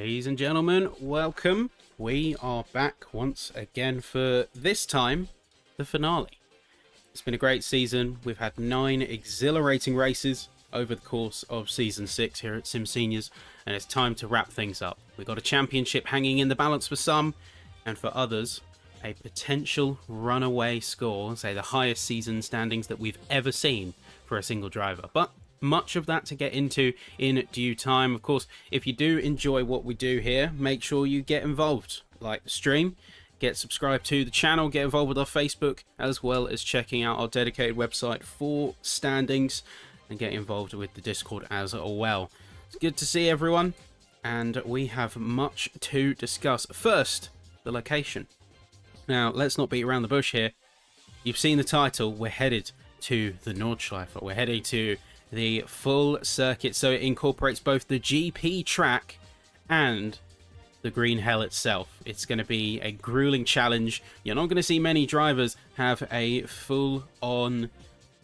Ladies and gentlemen, welcome. We are back once again for this time, the finale. It's been a great season. We've had 9 exhilarating races over the course of Season 6 here at SimSeniors, and it's time to wrap things up. We've got a championship hanging in the balance for some, and for others, a potential runaway score, say the highest season standings that we've ever seen for a single driver. But much of that to get into in due time. Of course, if you do enjoy what we do here, make sure you get involved. Like the stream, get subscribed to the channel, get involved with our Facebook, as well as checking out our dedicated website for standings, and get involved with the Discord as well. It's good to see everyone, and we have much to discuss. First, the location. Now, let's not beat around the bush here. You've seen the title. We're headed to the Nordschleife. We're heading to the full circuit, so it incorporates both the GP track and the green hell itself. It's going to be a grueling challenge. You're not going to see many drivers have a full-on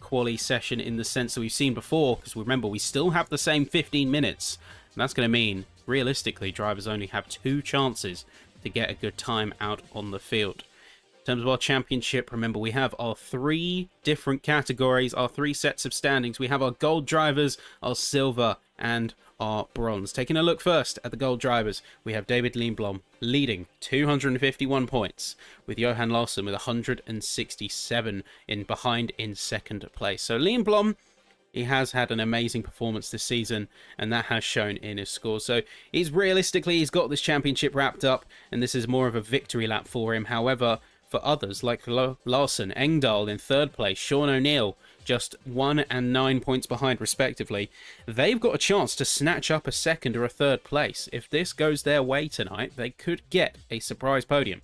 quali session in the sense that we've seen before, because remember, we still have the same 15 minutes, and that's going to mean, realistically, drivers only have 2 chances to get a good time out on the field. In terms of our championship, remember, we have our 3 different categories, our 3 sets of standings. We have our gold drivers, our silver, and our bronze. Taking a look first at the gold drivers, we have David Lindblom leading 251 points, with Johan Larsson with 167 behind in second place. So Lindblom, he has had an amazing performance this season, and that has shown in his scores. So he's got this championship wrapped up, and this is more of a victory lap for him. However, for others like Larsson, Engdahl in third place, Sean O'Neill just 1 and 9 points behind respectively, they've got a chance to snatch up a second or a third place. If this goes their way tonight, they could get a surprise podium.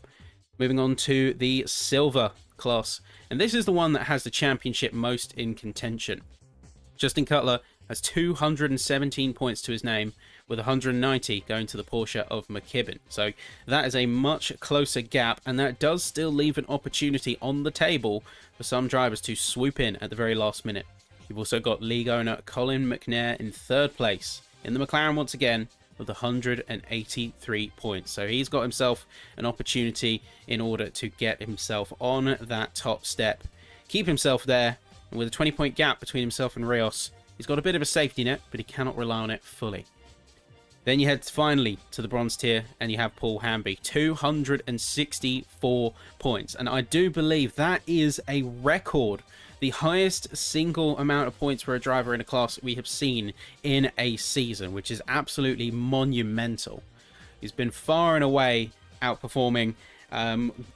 Moving on to the silver class, and this is the one that has the championship most in contention. Justin Cutler has 217 points to his name, with 190 going to the Porsche of McKibben. So that is a much closer gap, and that does still leave an opportunity on the table for some drivers to swoop in at the very last minute. You've also got league owner Colin McNair in third place in the McLaren once again with 183 points. So he's got himself an opportunity in order to get himself on that top step, keep himself there, and with a 20-point gap between himself and Rios, he's got a bit of a safety net, but he cannot rely on it fully. Then you head finally to the bronze tier, and you have Paul Hamby, 264 points. And I do believe that is a record, the highest single amount of points for a driver in a class we have seen in a season, which is absolutely monumental. He's been far and away outperforming,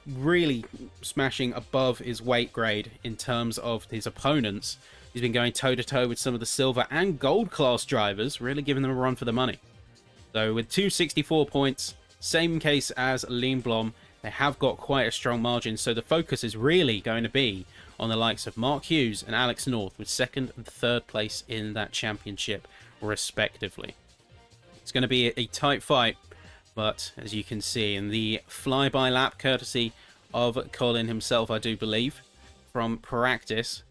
really smashing above his weight grade in terms of his opponents. He's been going toe-to-toe with some of the silver and gold class drivers, really giving them a run for the money. So with 264 points, same case as Lindblom, they have got quite a strong margin, so the focus is really going to be on the likes of Mark Hughes and Alex North with 2nd and 3rd place in that championship respectively. It's going to be a tight fight, but as you can see in the fly-by lap courtesy of Colin himself, I do believe, from practice,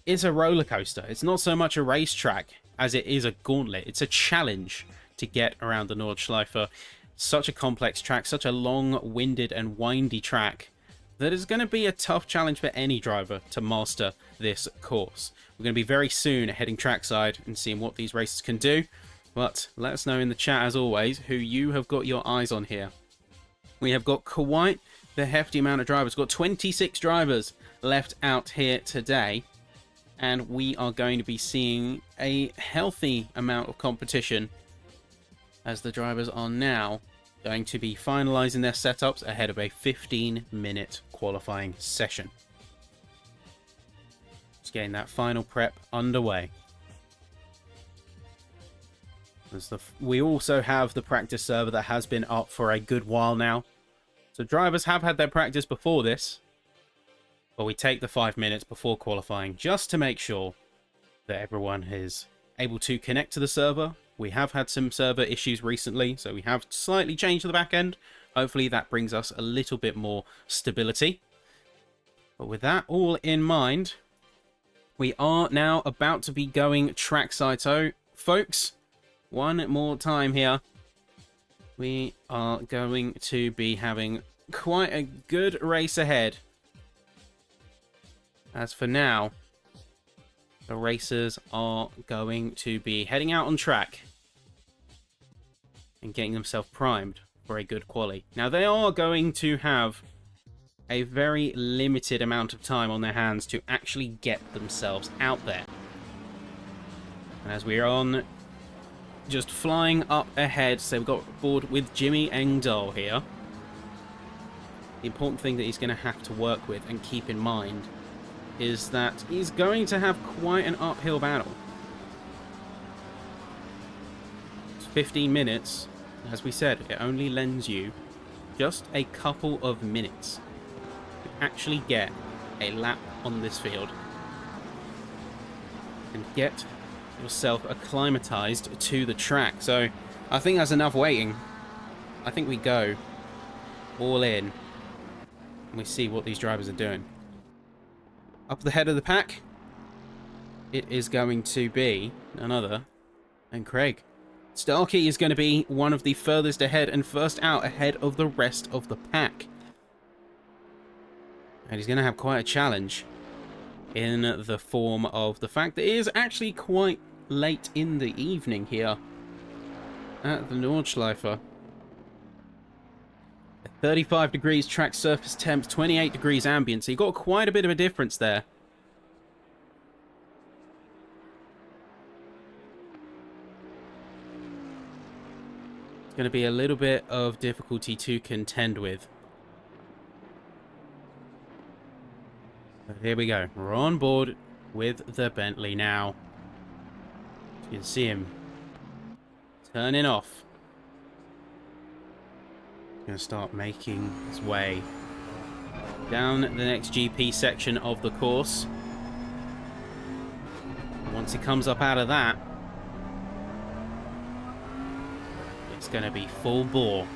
it's a roller coaster. It's not so much a racetrack as it is a gauntlet. It's a challenge to get around the Nordschleife. Such a complex track, such a long-winded and windy track, that is going to be a tough challenge for any driver to master this course. We're going to be very soon heading trackside and seeing what these races can do, but let us know in the chat as always who you have got your eyes on here. We have got quite the hefty amount of drivers. We've got 26 drivers left out here today, and we are going to be seeing a healthy amount of competition as the drivers are now going to be finalizing their setups ahead of a 15-minute qualifying session. Just getting that final prep underway. We also have the practice server that has been up for a good while now. So drivers have had their practice before this, but we take the 5 minutes before qualifying just to make sure that everyone is able to connect to the server. We have had some server issues recently, so we have slightly changed the back end. Hopefully that brings us a little bit more stability. But with that all in mind, we are now about to be going trackside. So, folks, one more time here. We are going to be having quite a good race ahead. As for now, the racers are going to be heading out on track and getting themselves primed for a good quali. Now, they are going to have a very limited amount of time on their hands to actually get themselves out there. And as we're on, just flying up ahead, so we've got board with Jimmy Engdahl here. The important thing that he's going to have to work with and keep in mind is that he's going to have quite an uphill battle. It's 15 minutes. As we said, it only lends you just a couple of minutes to actually get a lap on this field and get yourself acclimatized to the track. So I think that's enough waiting. I think we go all in and we see what these drivers are doing. Up the head of the pack, it is going to be none other than Craig. Starkey is going to be one of the furthest ahead and first out ahead of the rest of the pack. And he's going to have quite a challenge in the form of the fact that it is actually quite late in the evening here at the Nordschleife. 35 degrees track surface temp, 28 degrees ambient, so you've got quite a bit of a difference there. It's going to be a little bit of difficulty to contend with. But here we go. We're on board with the Bentley now. You can see him turning off. Going to start making his way down the next GP section of the course. Once he comes up out of that, it's going to be full bore.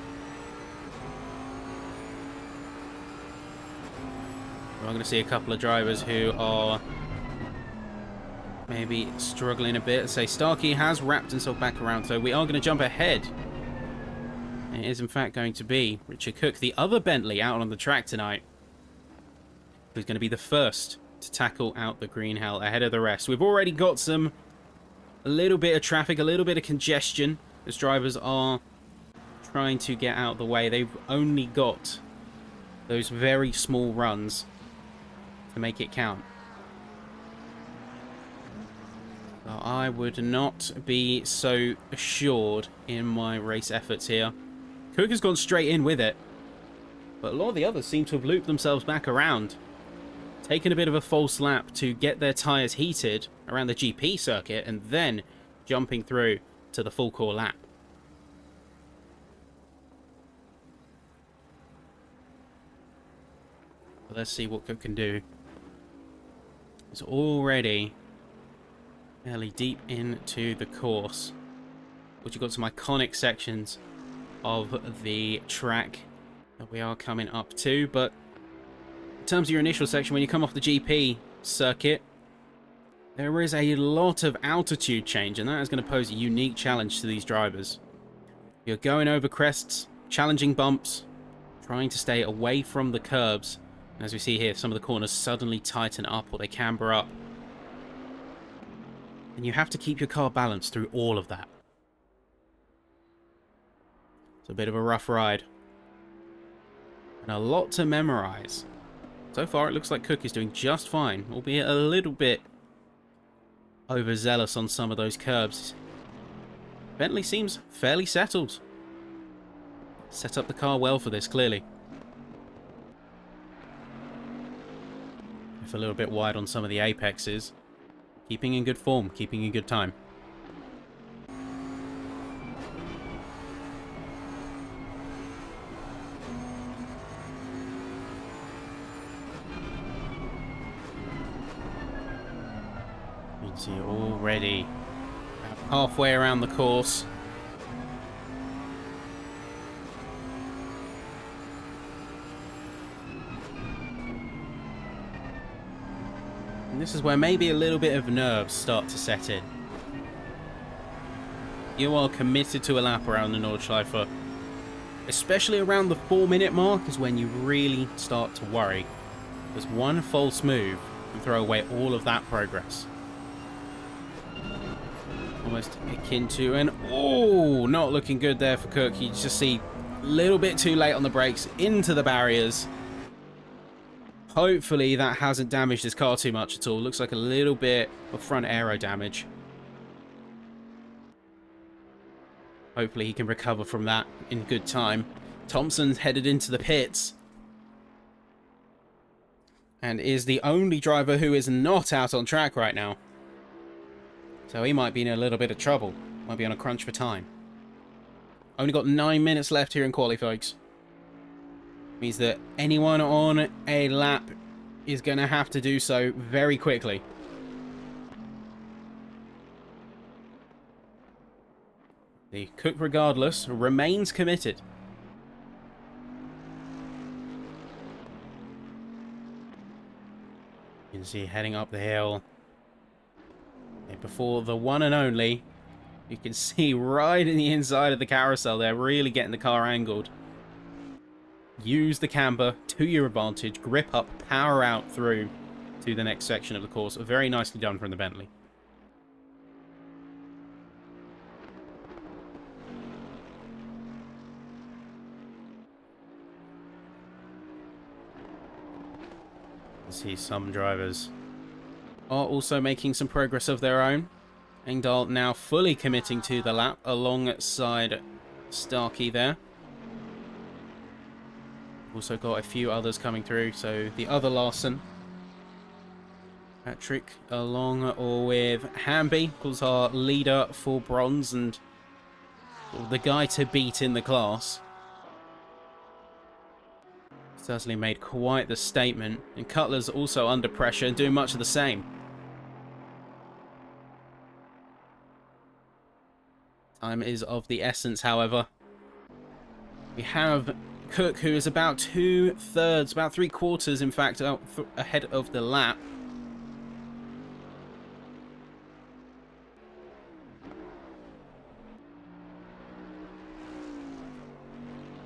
We're going to see a couple of drivers who are maybe struggling a bit. Say Starkey has wrapped himself back around, so we are going to jump ahead. It is in fact going to be Richard Cook, the other Bentley out on the track tonight, who's going to be the first to tackle out the green hell ahead of the rest. We've already got a little bit of traffic, a little bit of congestion as drivers are trying to get out of the way. They've only got those very small runs to make it count. So I would not be so assured in my race efforts here. Cook has gone straight in with it, but a lot of the others seem to have looped themselves back around, taken a bit of a false lap to get their tyres heated around the GP circuit, and then jumping through to the full core lap. But let's see what Cook can do. It's already fairly deep into the course, which you've got some iconic sections of the track that we are coming up to. But in terms of your initial section, when you come off the GP circuit, there is a lot of altitude change, and that is going to pose a unique challenge to these drivers. You're going over crests, challenging bumps, trying to stay away from the curbs. And as we see here, some of the corners suddenly tighten up or they camber up. And you have to keep your car balanced through all of that. It's a bit of a rough ride. And a lot to memorize. So far, it looks like Cook is doing just fine, albeit a little bit overzealous on some of those curbs. Bentley seems fairly settled. Set up the car well for this, clearly. If a little bit wide on some of the apexes. Keeping in good form, keeping in good time. You can see already halfway around the course. And this is where maybe a little bit of nerves start to set in. You are committed to a lap around the Nordschleife. especially around the 4-minute mark, is when you really start to worry. Because one false move can throw away all of that progress. Almost akin to an... Oh, not looking good there for Cook. You just see a little bit too late on the brakes into the barriers. Hopefully that hasn't damaged his car too much at all. Looks like a little bit of front aero damage. Hopefully he can recover from that in good time. Thompson's headed into the pits. And is the only driver who is not out on track right now. So he might be in a little bit of trouble. Might be on a crunch for time. Only got 9 minutes left here in quali, folks. Means that anyone on a lap is going to have to do so very quickly. The Cook, regardless, remains committed. You can see heading up the hill. And before the one and only, you can see right in the inside of the carousel there, really getting the car angled. Use the camber to your advantage, grip up, power out through to the next section of the course. Very nicely done from the Bentley. See some drivers are also making some progress of their own. Engdahl now fully committing to the lap alongside Starkey there. Also got a few others coming through, so the other Larson. Patrick along with Hamby, of course, our leader for bronze and the guy to beat in the class. Certainly made quite the statement. And Cutler's also under pressure and doing much of the same. Time is of the essence, however. We have Cook, who is about 2/3, about 3/4, in fact, ahead of the lap.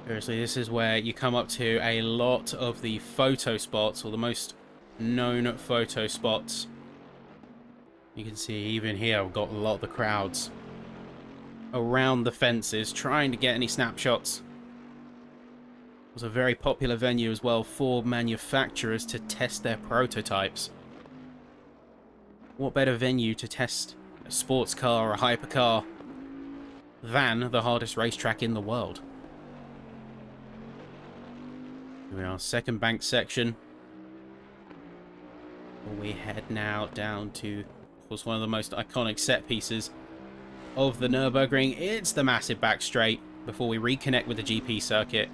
Seriously, this is where you come up to a lot of the photo spots, or the most known photo spots. You can see even here we've got a lot of the crowds around the fences trying to get any snapshots. It was a very popular venue as well for manufacturers to test their prototypes. What better venue to test a sports car or a hypercar than the hardest racetrack in the world? Here we are, second bank section. We head now down to, of course, one of the most iconic set pieces of the Nurburgring. It's the massive back straight before we reconnect with the GP circuit.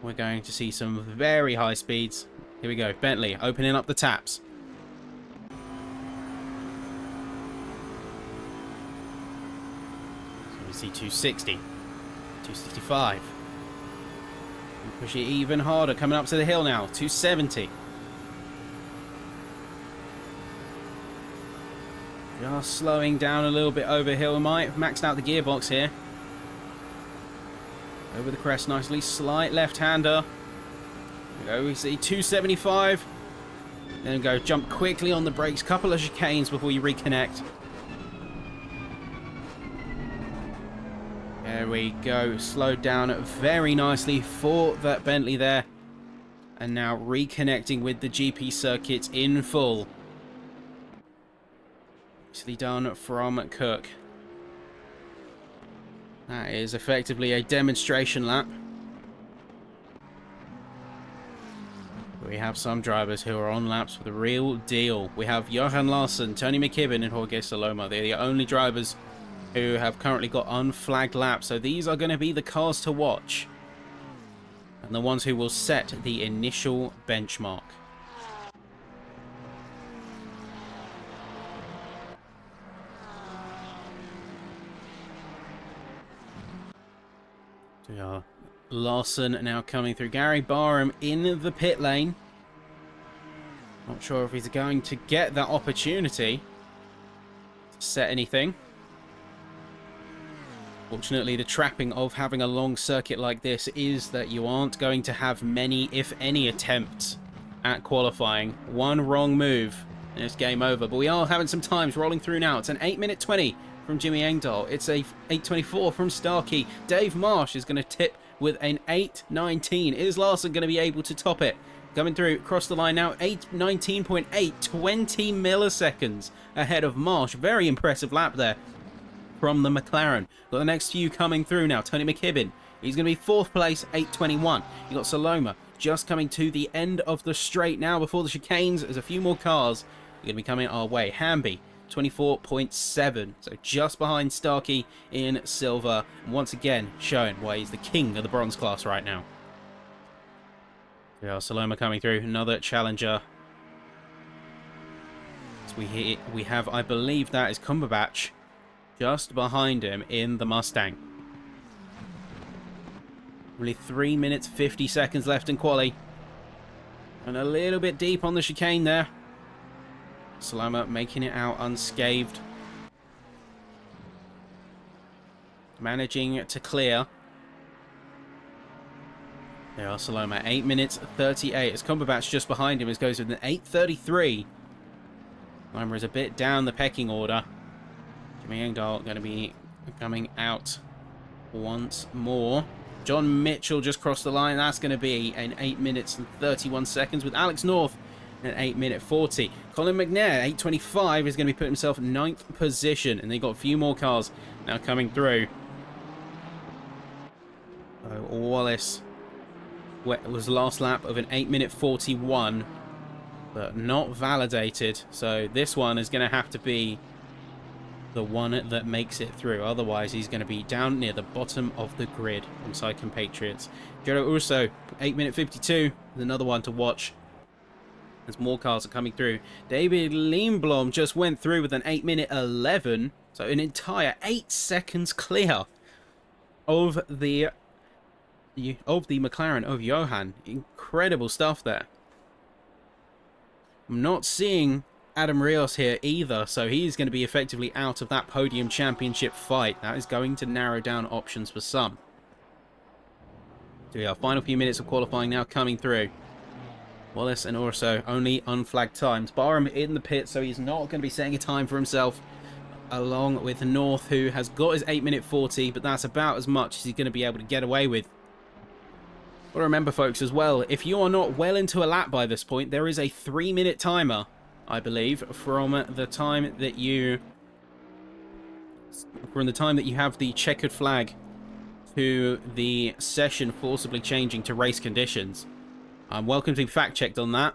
We're going to see some very high speeds. Here we go, Bentley opening up the taps. So we see 260, 265. We push it even harder, coming up to the hill now, 270. Just slowing down a little bit over hill. We might have maxed out the gearbox here. Over the crest nicely. Slight left-hander. There we go. We see 275. Then go jump quickly on the brakes. Couple of chicanes before you reconnect. There we go. Slowed down very nicely for that Bentley there. And now reconnecting with the GP circuit in full. Nicely done from Cook. That is effectively a demonstration lap. We have some drivers who are on laps for the real deal. We have Johan Larsson, Tony McKibben, and Jorge Saloma. They're the only drivers who have currently got unflagged laps. So these are going to be the cars to watch. And the ones who will set the initial benchmark. We are Larson now coming through. Gary Barham in the pit lane. Not sure if he's going to get that opportunity to set anything. Fortunately, the trapping of having a long circuit like this is that you aren't going to have many, if any, attempts at qualifying. One wrong move and it's game over. But we are having some times rolling through now. It's an 8-minute 20 from Jimmy Engdahl. It's a 8:24 from Starkey. Dave Marsh is going to tip with an 8:19. Is Larson going to be able to top it? Coming through, across the line now, 8:19.8, 20 milliseconds ahead of Marsh. Very impressive lap there from the McLaren. Got the next few coming through now. Tony McKibben, he's going to be 4th place, 8:21. You got Saloma just coming to the end of the straight now before the chicanes. There's a few more cars going to be coming our way. Hamby, 24.7, so just behind Starkey in silver. And once again, showing why he's the king of the bronze class right now. Yeah, Saloma coming through, another challenger. So we have, I believe that is Cumberbatch just behind him in the Mustang. Really 3 minutes 50 seconds left in quali. And a little bit deep on the chicane there. Saloma making it out unscathed. Managing to clear. There are Saloma, 8 minutes 38. As Cumberbatch just behind him, as goes with an 8:33. Saloma is a bit down the pecking order. Jimmy Engdahl going to be coming out once more. John Mitchell just crossed the line. That's going to be an 8 minutes and 31 seconds with Alex North an 8-minute 40. Colin McNair, 8:25, is going to be putting himself in 9th position. And they've got a few more cars now coming through. Wallace was last lap of an 8-minute 41, but not validated. So this one is going to have to be the one that makes it through. Otherwise, he's going to be down near the bottom of the grid inside compatriots. Joe Urso, 8-minute 52, is another one to watch as more cars are coming through. David Lindblom just went through with an 8-minute 11, so an entire 8 seconds clear of the McLaren of Johan. Incredible stuff there. I'm not seeing Adam Rios here either, so he's going to be effectively out of that podium championship fight. That is going to narrow down options for some. So yeah, final few minutes of qualifying now coming through. Wallace and Orso only unflagged times. Barham in the pit, so he's not going to be setting a time for himself, along with North, who has got his 8-minute 40, but that's about as much as he's going to be able to get away with. But remember, folks, as well, if you are not well into a lap by this point, there is a 3-minute timer, I believe, from the time that you have the checkered flag to the session forcibly changing to race conditions. I'm welcome to be fact-checked on that,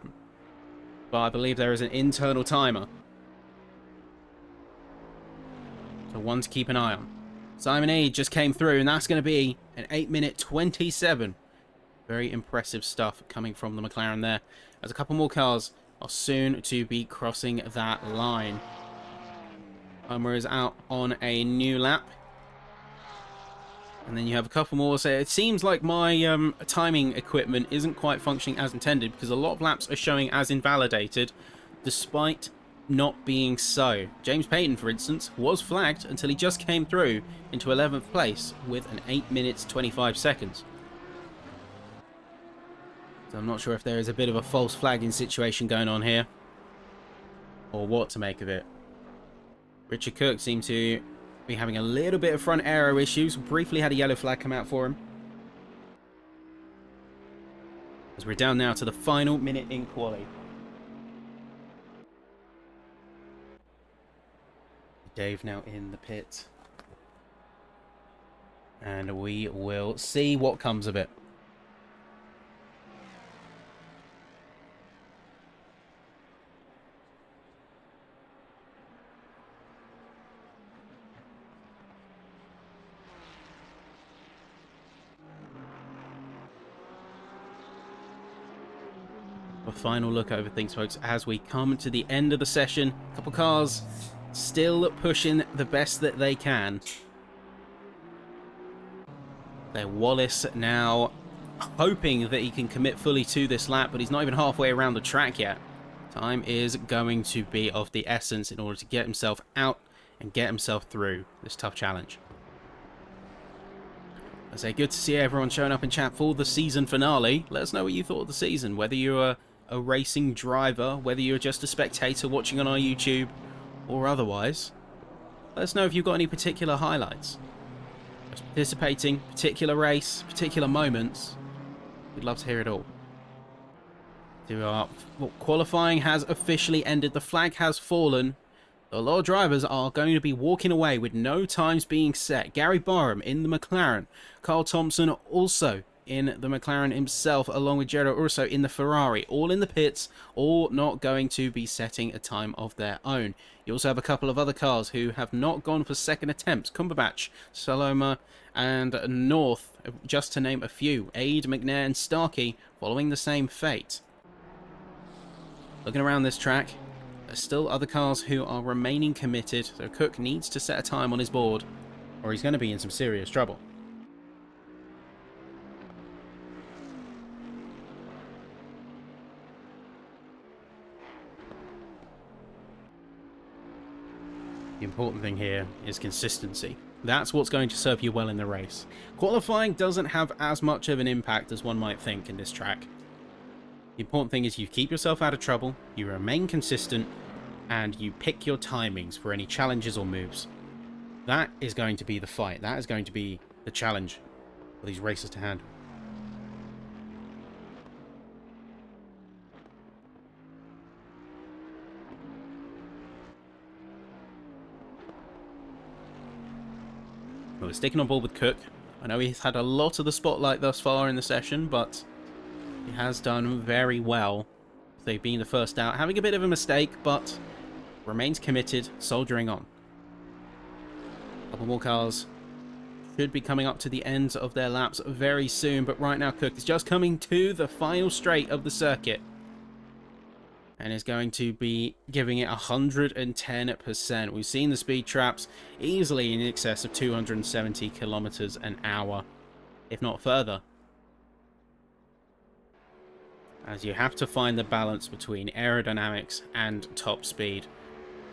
but I believe there is an internal timer. So one to keep an eye on. Simon E just came through, and that's going to be an 8-minute 27. Very impressive stuff coming from the McLaren there. As a couple more cars are soon to be crossing that line. Homer is out on a new lap. And then you have a couple more. So it seems like my timing equipment isn't quite functioning as intended, because a lot of laps are showing as invalidated, despite not being so. James Payton, for instance, was flagged until he just came through into 11th place with an 8 minutes 25 seconds. So I'm not sure if there is a bit of a false flagging situation going on here, or what to make of it. Richard Cook seemed to be having a little bit of front aero issues. Briefly had a yellow flag come out for him. As we're down now to the final minute in quali. Dave now in the pit. And we will see what comes of it. A final look over things, folks, as we come to the end of the session. A couple cars still pushing the best that they can. There, Wallace now hoping that he can commit fully to this lap, but he's not even halfway around the track yet. Time is going to be of the essence in order to get himself out and get himself through this tough challenge. I say good to see everyone showing up in chat for the season finale. Let us know what you thought of the season, whether you're a racing driver, whether you're just a spectator watching on our YouTube, or otherwise. Let us know if you've got any particular highlights. Just participating, particular race, particular moments. We'd love to hear it all. Qualifying has officially ended. The flag has fallen. A lot of drivers are going to be walking away with no times being set. Gary Barham in the McLaren. Carl Thompson also in the McLaren himself, along with Gerardo Urso in the Ferrari. All in the pits, all not going to be setting a time of their own. You also have a couple of other cars who have not gone for second attempts. Cumberbatch, Saloma and North, just to name a few. Aide, McNair and Starkey following the same fate. Looking around this track, there's still other cars who are remaining committed, so Cook needs to set a time on his board, or he's going to be in some serious trouble. The important thing here is consistency. That's what's going to serve you well in the race. Qualifying doesn't have as much of an impact as one might think in this track. The important thing is you keep yourself out of trouble, you remain consistent, and you pick your timings for any challenges or moves. That is going to be the fight. That is going to be the challenge for these races to handle. Well, we're sticking on board with Cook. I know he's had a lot of the spotlight thus far in the session, but he has done very well. They've been the first out, having a bit of a mistake, but remains committed, soldiering on. A couple more cars should be coming up to the ends of their laps very soon, but right now Cook is just coming to the final straight of the circuit and is going to be giving it 110%. We've seen the speed traps easily in excess of 270 kilometers an hour, if not further. As you have to find the balance between aerodynamics and top speed.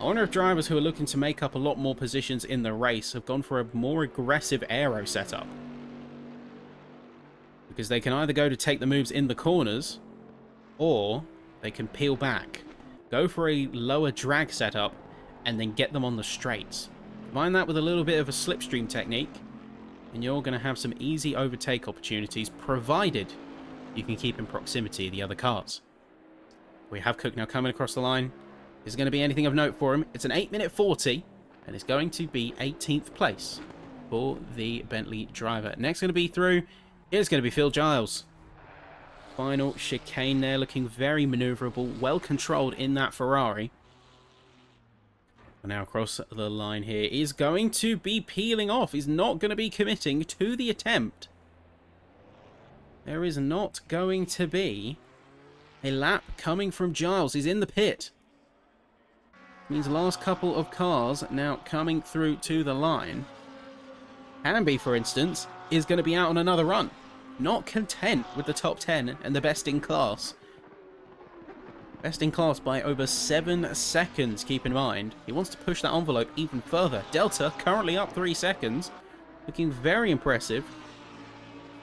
I wonder if drivers who are looking to make up a lot more positions in the race have gone for a more aggressive aero setup. Because they can either go to take the moves in the corners, or they can peel back, go for a lower drag setup, and then get them on the straights. Combine that with a little bit of a slipstream technique, and you're going to have some easy overtake opportunities, provided you can keep in proximity of the other cars. We have Cook now coming across the line. Is going to be anything of note for him? It's an 8-minute 40, and it's going to be 18th place for the Bentley driver. Next going to be through is going to be Phil Giles. Final chicane there, looking very maneuverable, well controlled in that Ferrari. Now across the line here is going to be peeling off. He's not going to be committing to the attempt. There is not going to be a lap coming from Giles. He's in the pit. Means the last couple of cars now coming through to the line. Hamby, for instance, is going to be out on another run. Not content with the top 10 and the best in class. Best in class by over 7 seconds, keep in mind. He wants to push that envelope even further. Delta currently up 3 seconds. Looking very impressive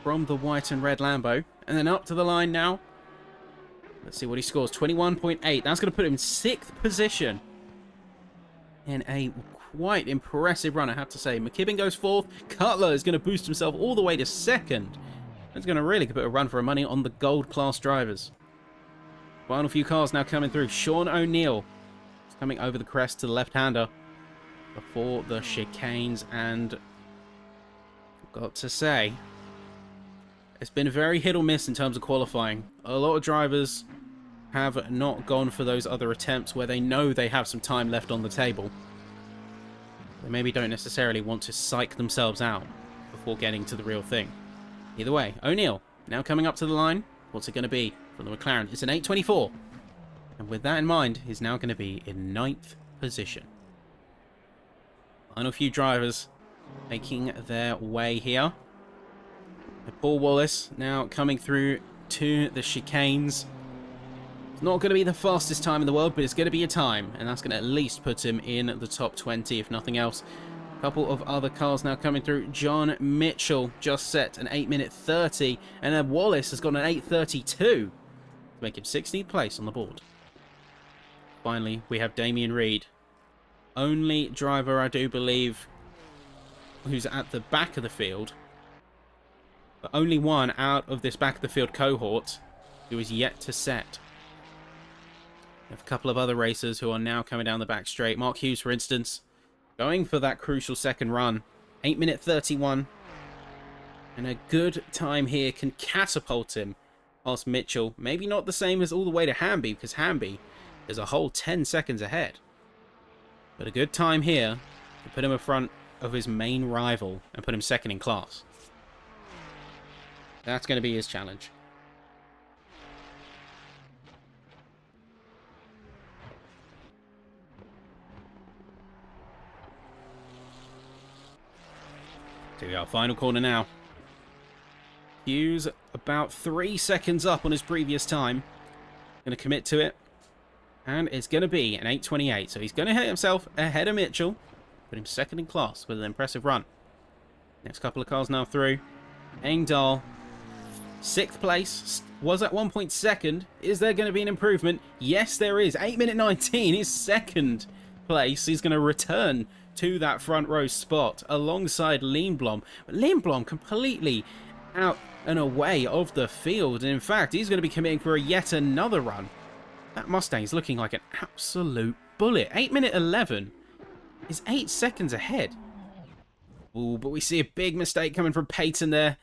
from the white and red Lambo. And then up to the line now. Let's see what he scores. 21.8. That's going to put him in 6th position. In a quite impressive run, I have to say. McKibben goes 4th. Cutler is going to boost himself all the way to 2nd. It's going to really put a run for money on the gold class drivers. Final few cars now coming through. Sean O'Neill is coming over the crest to the left-hander before the chicanes. And I've got to say, it's been very hit or miss in terms of qualifying. A lot of drivers have not gone for those other attempts where they know they have some time left on the table. They maybe don't necessarily want to psych themselves out before getting to the real thing. Either way, O'Neill now coming up to the line. What's it going to be from the McLaren? It's an 8.24. And with that in mind, he's now going to be in 9th position. Final few drivers making their way here. Paul Wallace now coming through to the chicanes. It's not going to be the fastest time in the world, but it's going to be a time, and that's going to at least put him in the top 20, if nothing else. Couple of other cars now coming through. John Mitchell just set an 8-minute 30, and then Wallace has got an 8:32 to make him 16th place on the board. Finally, we have Damien Reed. Only driver, I do believe, who's at the back of the field, but only one out of this back of the field cohort who is yet to set. We have a couple of other racers who are now coming down the back straight. Mark Hughes, for instance, going for that crucial second run. 8-minute 31. And a good time here can catapult him past Mitchell. Maybe not the same as all the way to Hamby, because Hamby is a whole 10 seconds ahead. But a good time here to put him in front of his main rival and put him second in class. That's going to be his challenge. Here we are, final corner now. Hughes about 3 seconds up on his previous time. Going to commit to it. And it's going to be an 8:28. So he's going to hit himself ahead of Mitchell. Put him second in class with an impressive run. Next couple of cars now through. Engdahl, 6th place. Was at one point second. Is there going to be an improvement? Yes, there is. 8-minute 19 is second place. He's going to return to that front row spot alongside Lindblom. But Lindblom completely out and away of the field. And in fact, he's going to be committing for yet another run. That Mustang is looking like an absolute bullet. 8-minute 11 is 8 seconds ahead. Ooh, but we see a big mistake coming from Peyton there.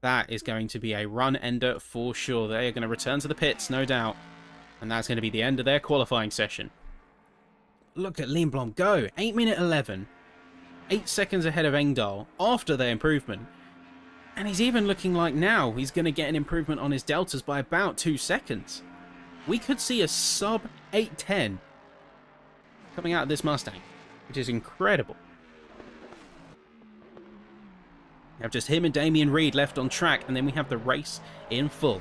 That is going to be a run ender for sure. They are going to return to the pits, no doubt. And that's going to be the end of their qualifying session. Look at Lindblom go. 8-minute 11. 8 seconds ahead of Engdahl after their improvement. And he's even looking like now he's going to get an improvement on his deltas by about 2 seconds. We could see a sub 8:10 coming out of this Mustang, which is incredible. We have just him and Damien Reed left on track, and then we have the race in full.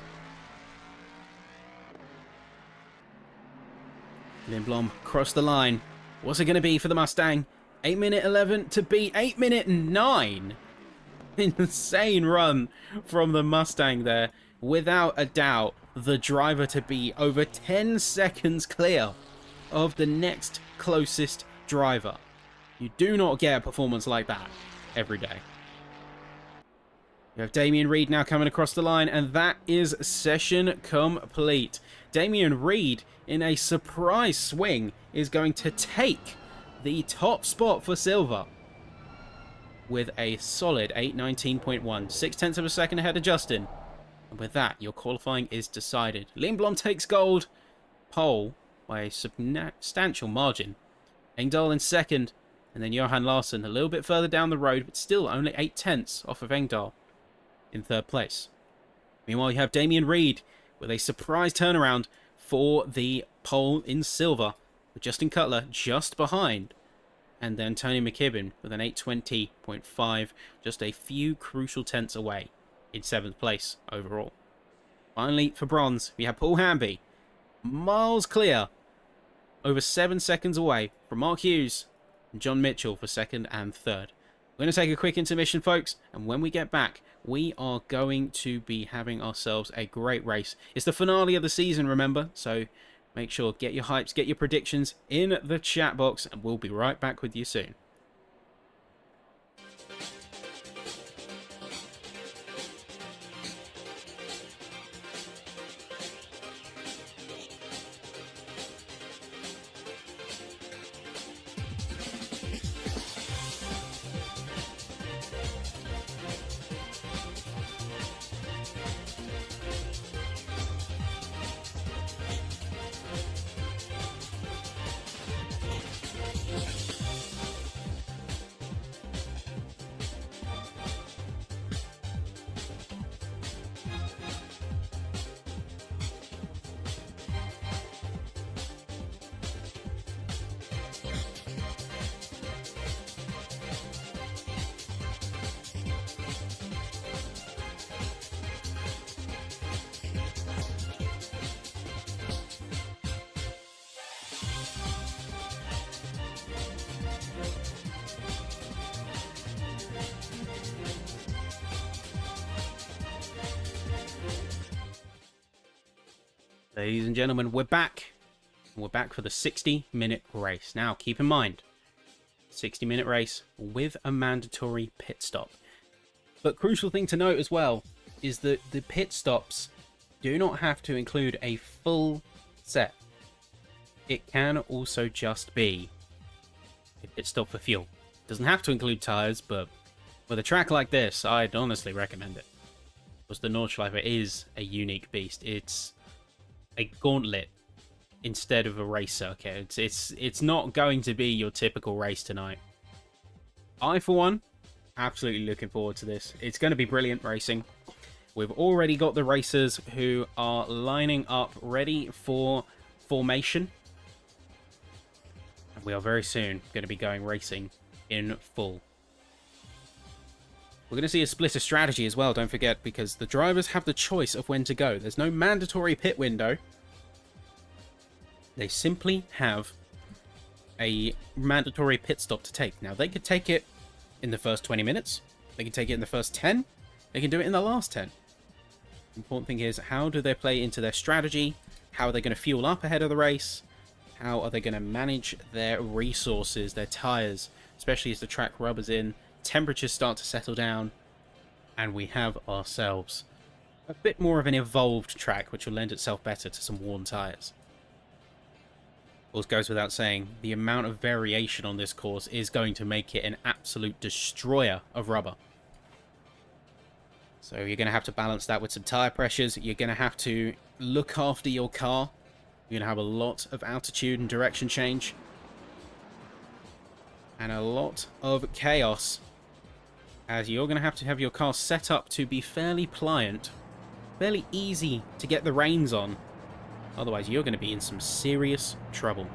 Lindblom crossed the line. What's it going to be for the Mustang? 8-minute 11 to beat 8-minute 9. Insane run from the Mustang there. Without a doubt, the driver to be over 10 seconds clear of the next closest driver. You do not get a performance like that every day. We have Damien Reed now coming across the line, and that is session complete. Damien Reed, in a surprise swing, is going to take the top spot for silver with a solid 8:19.1, 0.6 of a second ahead of Justin. And with that, your qualifying is decided. Lindblom takes gold, pole by a substantial margin. Engdahl in second, and then Johan Larsson a little bit further down the road, but still only 0.8 off of Engdahl in third place. Meanwhile, you have Damien Reed with a surprise turnaround for the pole in silver, with Justin Cutler just behind. And then Tony McKibben with an 8:20.5, just a few crucial tenths away in 7th place overall. Finally, for bronze, we have Paul Hamby, miles clear, over 7 seconds away from Mark Hughes and John Mitchell for 2nd and 3rd. We're going to take a quick intermission, folks, and when we get back, we are going to be having ourselves a great race. It's the finale of the season, remember, so make sure, get your hypes, get your predictions in the chat box, and we'll be right back with you soon. Ladies and gentlemen, we're back. We're back for the 60-minute race. Now, keep in mind, 60-minute race with a mandatory pit stop. But crucial thing to note as well is that the pit stops do not have to include a full set. It can also just be a pit stop for fuel. It doesn't have to include tyres, but with a track like this, I'd honestly recommend it. Because the Nordschleife is a unique beast. It's a gauntlet instead of a race circuit. It's not going to be your typical race tonight. I, for one, absolutely looking forward to this. It's going to be brilliant racing. We've already got the racers who are lining up ready for formation. And we are very soon going to be going racing in full. We're going to see a splitter strategy as well, don't forget, because the drivers have the choice of when to go. There's no mandatory pit window. They simply have a mandatory pit stop to take. Now, they could take it in the first 20 minutes. They can take it in the first 10. They can do it in the last 10. The important thing is, how do they play into their strategy? How are they going to fuel up ahead of the race? How are they going to manage their resources, their tyres, especially as the track rubbers in, temperatures start to settle down, and we have ourselves a bit more of an evolved track, which will lend itself better to some worn tyres. Also goes without saying, the amount of variation on this course is going to make it an absolute destroyer of rubber. So you're going to have to balance that with some tyre pressures. You're going to have to look after your car. You're going to have a lot of altitude and direction change. And a lot of chaos, as you're going to have your car set up to be fairly pliant, fairly easy to get the reins on. Otherwise, you're going to be in some serious trouble.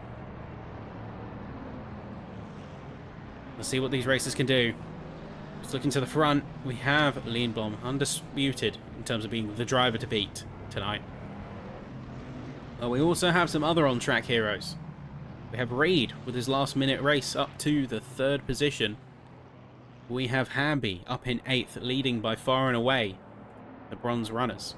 Let's see what these racers can do. Just looking to the front, we have Lindblom, undisputed in terms of being the driver to beat tonight. But we also have some other on-track heroes. We have Reed with his last-minute race up to the 3rd position. We have Hamby up in 8th, leading by far and away the bronze runners.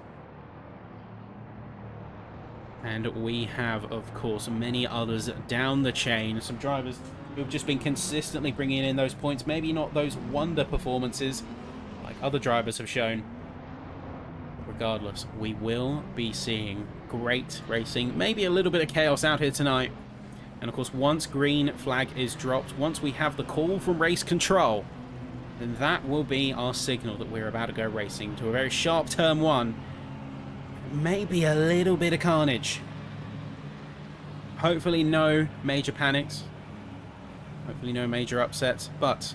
And we have, of course, many others down the chain. Some drivers who have just been consistently bringing in those points. Maybe not those wonder performances like other drivers have shown. But regardless, we will be seeing great racing. Maybe a little bit of chaos out here tonight. And of course, once green flag is dropped, once we have the call from race control, then that will be our signal that we're about to go racing to a very sharp turn 1. Maybe a little bit of carnage. Hopefully no major panics. Hopefully no major upsets. But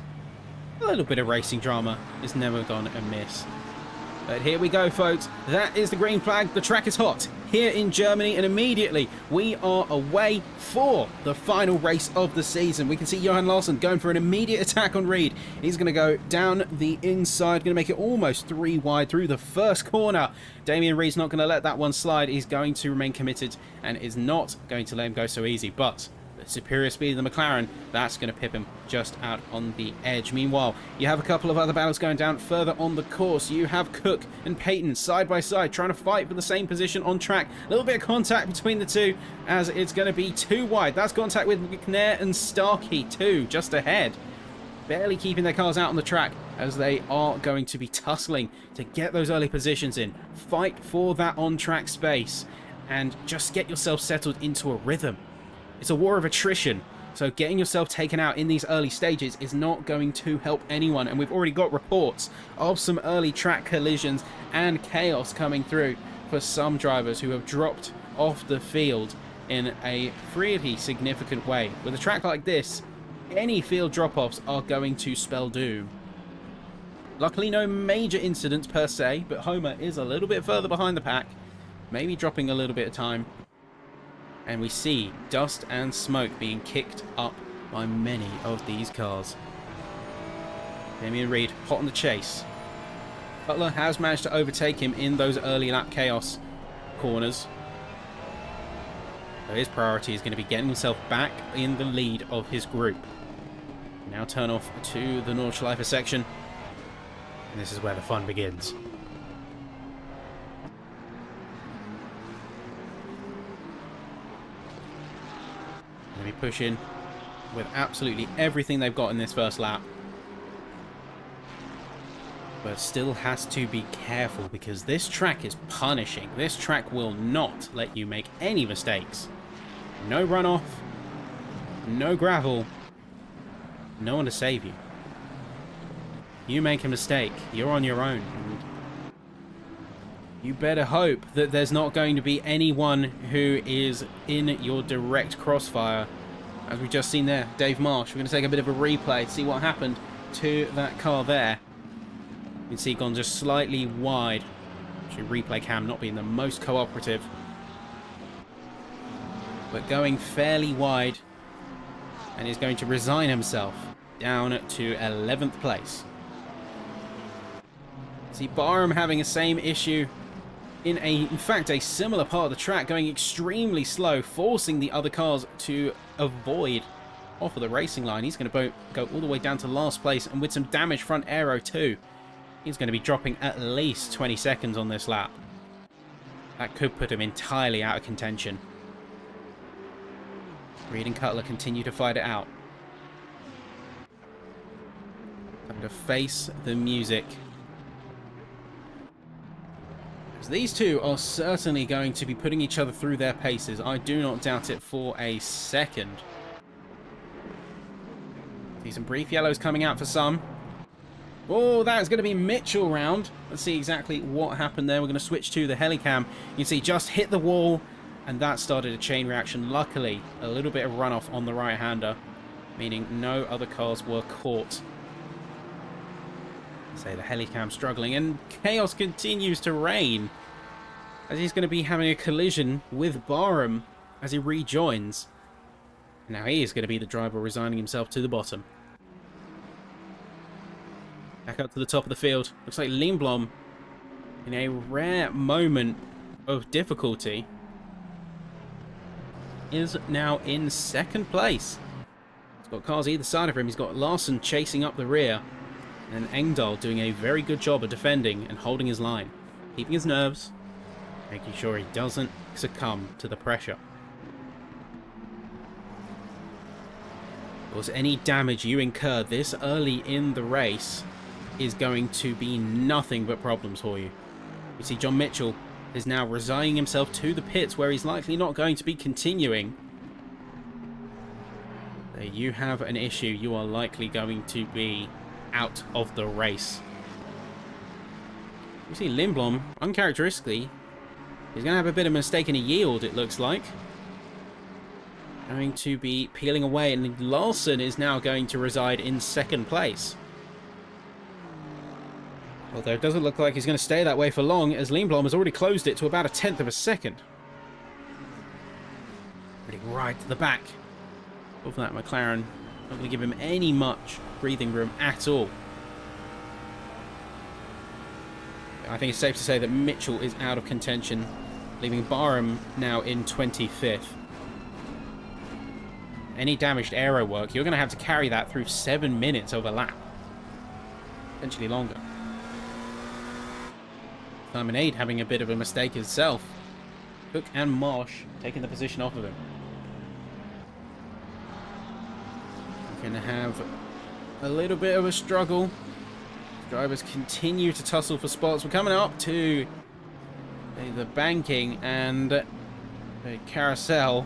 a little bit of racing drama is never gone amiss. But here we go, folks. That is the green flag. The track is hot here in Germany, and immediately we are away for the final race of the season. We can see Johan Larsson going for an immediate attack on Reed. He's going to go down the inside, going to make it almost 3 wide through the first corner. Damien Reed's not going to let that one slide. He's going to remain committed and is not going to let him go so easy. But the superior speed of the McLaren, that's going to pip him just out on the edge. Meanwhile, you have a couple of other battles going down further on the course. You have Cook and Payton side by side trying to fight for the same position on track. A little bit of contact between the two as it's going to be 2 wide. That's contact with McNair and Starkey too, just ahead. Barely keeping their cars out on the track as they are going to be tussling to get those early positions in. Fight for that on-track space and just get yourself settled into a rhythm. It's a war of attrition, so getting yourself taken out in these early stages is not going to help anyone, and we've already got reports of some early track collisions and chaos coming through for some drivers who have dropped off the field in a pretty significant way. With a track like this, any field drop-offs are going to spell doom. Luckily, no major incidents per se, but Homer is a little bit further behind the pack, maybe dropping a little bit of time. And we see dust and smoke being kicked up by many of these cars. Damien Reed hot on the chase. Butler has managed to overtake him in those early lap chaos corners. So his priority is going to be getting himself back in the lead of his group. Now turn off to the Nordschleife section. And this is where the fun begins. Going to be pushing with absolutely everything they've got in this first lap. But still has to be careful because this track is punishing. This track will not let you make any mistakes. No runoff, no gravel, no one to save you. You make a mistake, you're on your own. And you better hope that there's not going to be anyone who is in your direct crossfire. As we've just seen there, Dave Marsh. We're going to take a bit of a replay to see what happened to that car there. You can see gone just slightly wide. Actually, replay cam not being the most cooperative. But going fairly wide. And is going to resign himself down to 11th place. See Barham having the same issue in fact, a similar part of the track, going extremely slow, forcing the other cars to avoid off of the racing line. He's going to go all the way down to last place, and with some damaged front aero too, he's going to be dropping at least 20 seconds on this lap. That could put him entirely out of contention. Reed and Cutler continue to fight it out. Time to face the music. These two are certainly going to be putting each other through their paces. I do not doubt it for a second. See some brief yellows coming out for some. Oh, that's going to be Mitchell round. Let's see exactly what happened there. We're going to switch to the helicam. You can see just hit the wall, and that started a chain reaction. Luckily, a little bit of runoff on the right-hander, meaning no other cars were caught. Say the helicam struggling, and chaos continues to reign as he's going to be having a collision with Barham as he rejoins. Now he is going to be the driver, resigning himself to the bottom. Back up to the top of the field. Looks like Lindblom, in a rare moment of difficulty, is now in second place. He's got cars either side of him. He's got Larson chasing up the rear, and Engdahl doing a very good job of defending and holding his line, keeping his nerves, making sure he doesn't succumb to the pressure. Because any damage you incur this early in the race is going to be nothing but problems for you. You see John Mitchell is now resigning himself to the pits, where he's likely not going to be continuing. There you have an issue. You are likely going to be out of the race. You see Lindblom, uncharacteristically, he's going to have a bit of a mistake in a yield, it looks like. Going to be peeling away, and Larson is now going to reside in second place. Although it doesn't look like he's going to stay that way for long, as Lindblom has already closed it to about a tenth of a second. Heading right to the back of that McLaren. Not going to give him any much breathing room at all. I think it's safe to say that Mitchell is out of contention, leaving Barham now in 25th. Any damaged aero work, you're going to have to carry that through 7 minutes of a lap. Potentially longer. Simon Aid having a bit of a mistake himself. Cook and Marsh taking the position off of him. Going to have a little bit of a struggle. Drivers continue to tussle for spots. We're coming up to the banking and the carousel.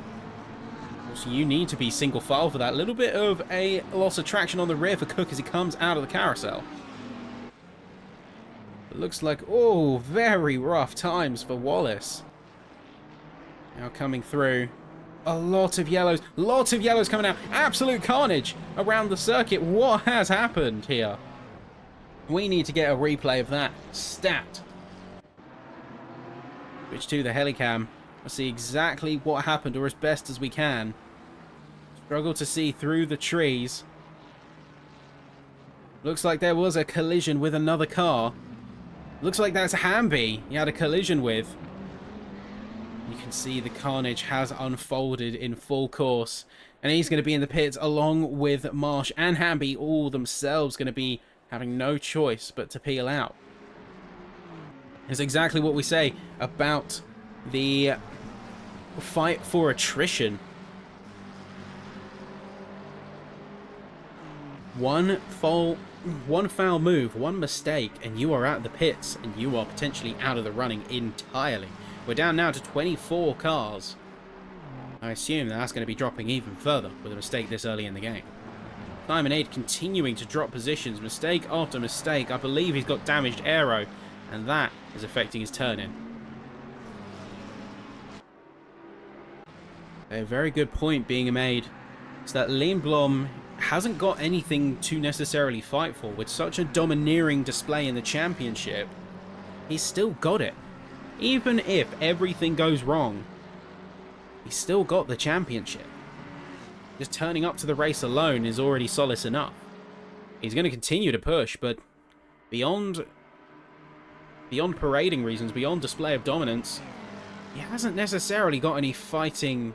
Also, you need to be single file for that. A little bit of a loss of traction on the rear for Cook as he comes out of the carousel. It looks like, oh, very rough times for Wallace. Now coming through. A lot of yellows. Lots of yellows coming out. Absolute carnage around the circuit. What has happened here? We need to get a replay of that stat. Switch to the helicam. Let's see exactly what happened, or as best as we can. Struggle to see through the trees. Looks like there was a collision with another car. Looks like that's Hamby he had a collision with. You can see the carnage has unfolded in full course. And he's going to be in the pits along with Marsh and Hamby, all themselves going to be having no choice but to peel out. It's exactly what we say about the fight for attrition. One foul move, one mistake, and you are out of the pits, and you are potentially out of the running entirely. We're down now to 24 cars. I assume that's going to be dropping even further with a mistake this early in the game. Simon Aid continuing to drop positions, mistake after mistake. I believe he's got damaged aero, and that is affecting his turn-in. A very good point being made is that Lindblom hasn't got anything to necessarily fight for. With such a domineering display in the championship, he's still got it. Even if everything goes wrong, he's still got the championship. Just turning up to the race alone is already solace enough. He's going to continue to push, but beyond parading reasons, beyond display of dominance, he hasn't necessarily got any fighting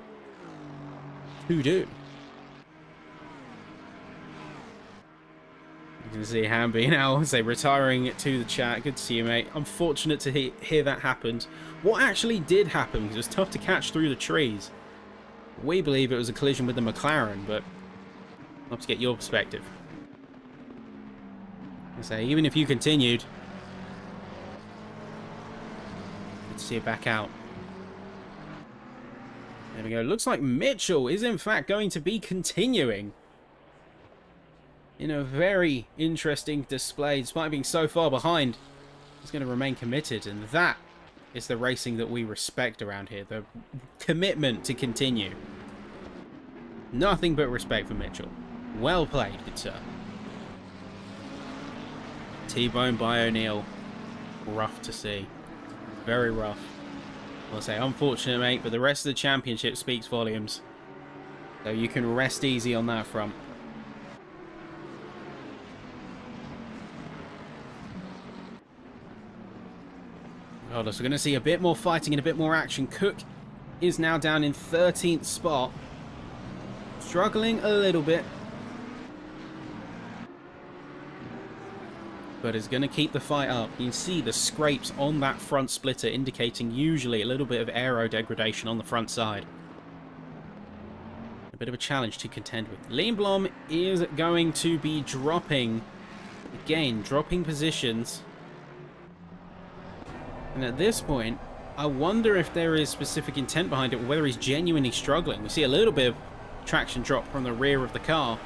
to do. You can see Hamby now, say, retiring to the chat. Good to see you, mate. Unfortunate to hear that happened. What actually did happen? Because it was tough to catch through the trees. We believe it was a collision with the McLaren, but I'll have to get your perspective. I say, even if you continued, let's see it back out. There we go. Looks like Mitchell is in fact going to be continuing in a very interesting display. Despite being so far behind, he's going to remain committed, and that is the racing that we respect around here. The commitment to continue. Nothing but respect for Mitchell. Well played, good sir. T-bone by O'Neill. Rough to see. Very rough. I'll say unfortunate, mate, but the rest of the championship speaks volumes. So you can rest easy on that front. Oh, so we're going to see a bit more fighting and a bit more action. Cook is now down in 13th spot. Struggling a little bit. But is going to keep the fight up. You can see the scrapes on that front splitter indicating usually a little bit of aero degradation on the front side. A bit of a challenge to contend with. Lindblom is going to be dropping, again, dropping positions. And at this point, I wonder if there is specific intent behind it, or whether he's genuinely struggling. We see a little bit of traction drop from the rear of the car.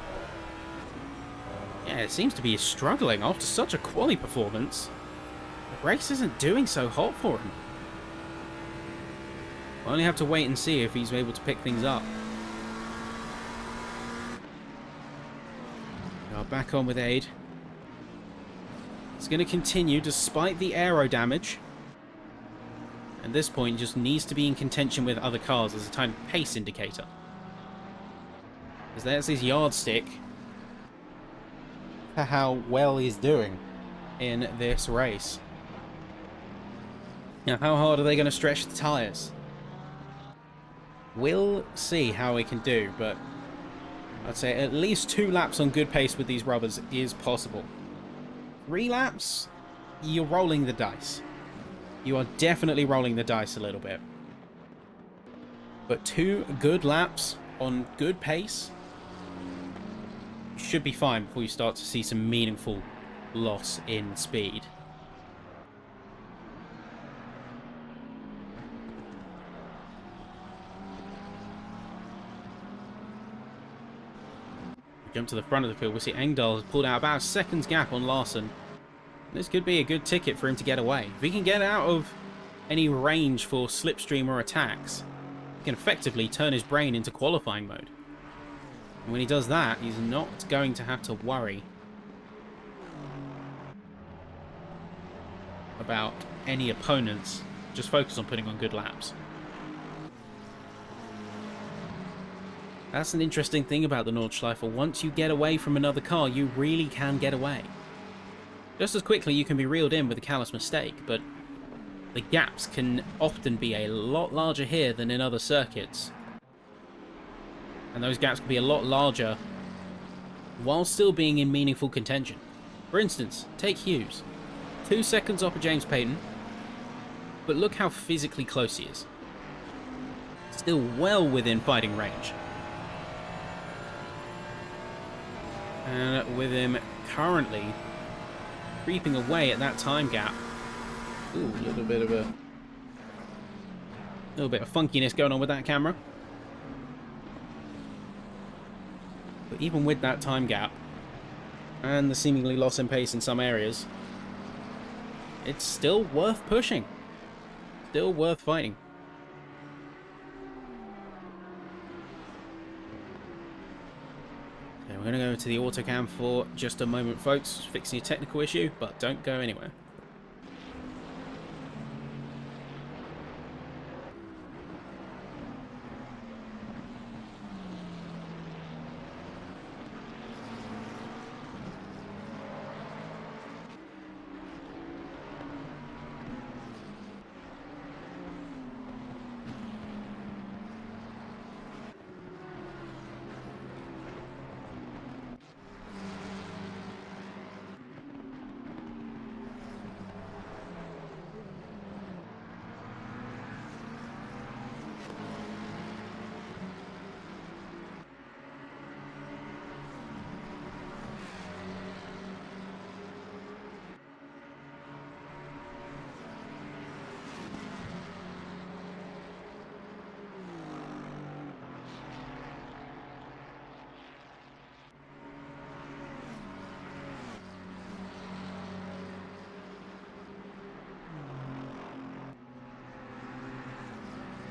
Yeah, it seems to be struggling after such a quali performance. The race isn't doing so hot for him. We'll only have to wait and see if he's able to pick things up. Now back on with Aid. It's going to continue despite the aero damage. At this point, he just needs to be in contention with other cars as a tiny pace indicator. Because that's his yardstick for how well he's doing in this race. Now, how hard are they going to stretch the tyres? We'll see how he can do, but I'd say at least 2 laps on good pace with these rubbers is possible. 3 laps, you're rolling the dice. You are definitely rolling the dice a little bit. But 2 good laps on good pace, you should be fine before you start to see some meaningful loss in speed. Jump to the front of the field. We'll see Engdahl has pulled out about a second's gap on Larson. This could be a good ticket for him to get away. If he can get out of any range for slipstream or attacks, he can effectively turn his brain into qualifying mode. And when he does that, he's not going to have to worry about any opponents. Just focus on putting on good laps. That's an interesting thing about the Nordschleife. Once you get away from another car, you really can get away. Just as quickly you can be reeled in with a callous mistake, but the gaps can often be a lot larger here than in other circuits. And those gaps can be a lot larger while still being in meaningful contention. For instance, take Hughes. 2 seconds off of James Payton, but look how physically close he is. Still well within fighting range. And with him currently creeping away at that time gap. Ooh, a little bit of funkiness going on with that camera. But even with that time gap and the seemingly loss in pace in some areas, it's still worth pushing. Still worth fighting. Okay, we're going to go to the autocam for just a moment, folks. Fixing a technical issue, but don't go anywhere.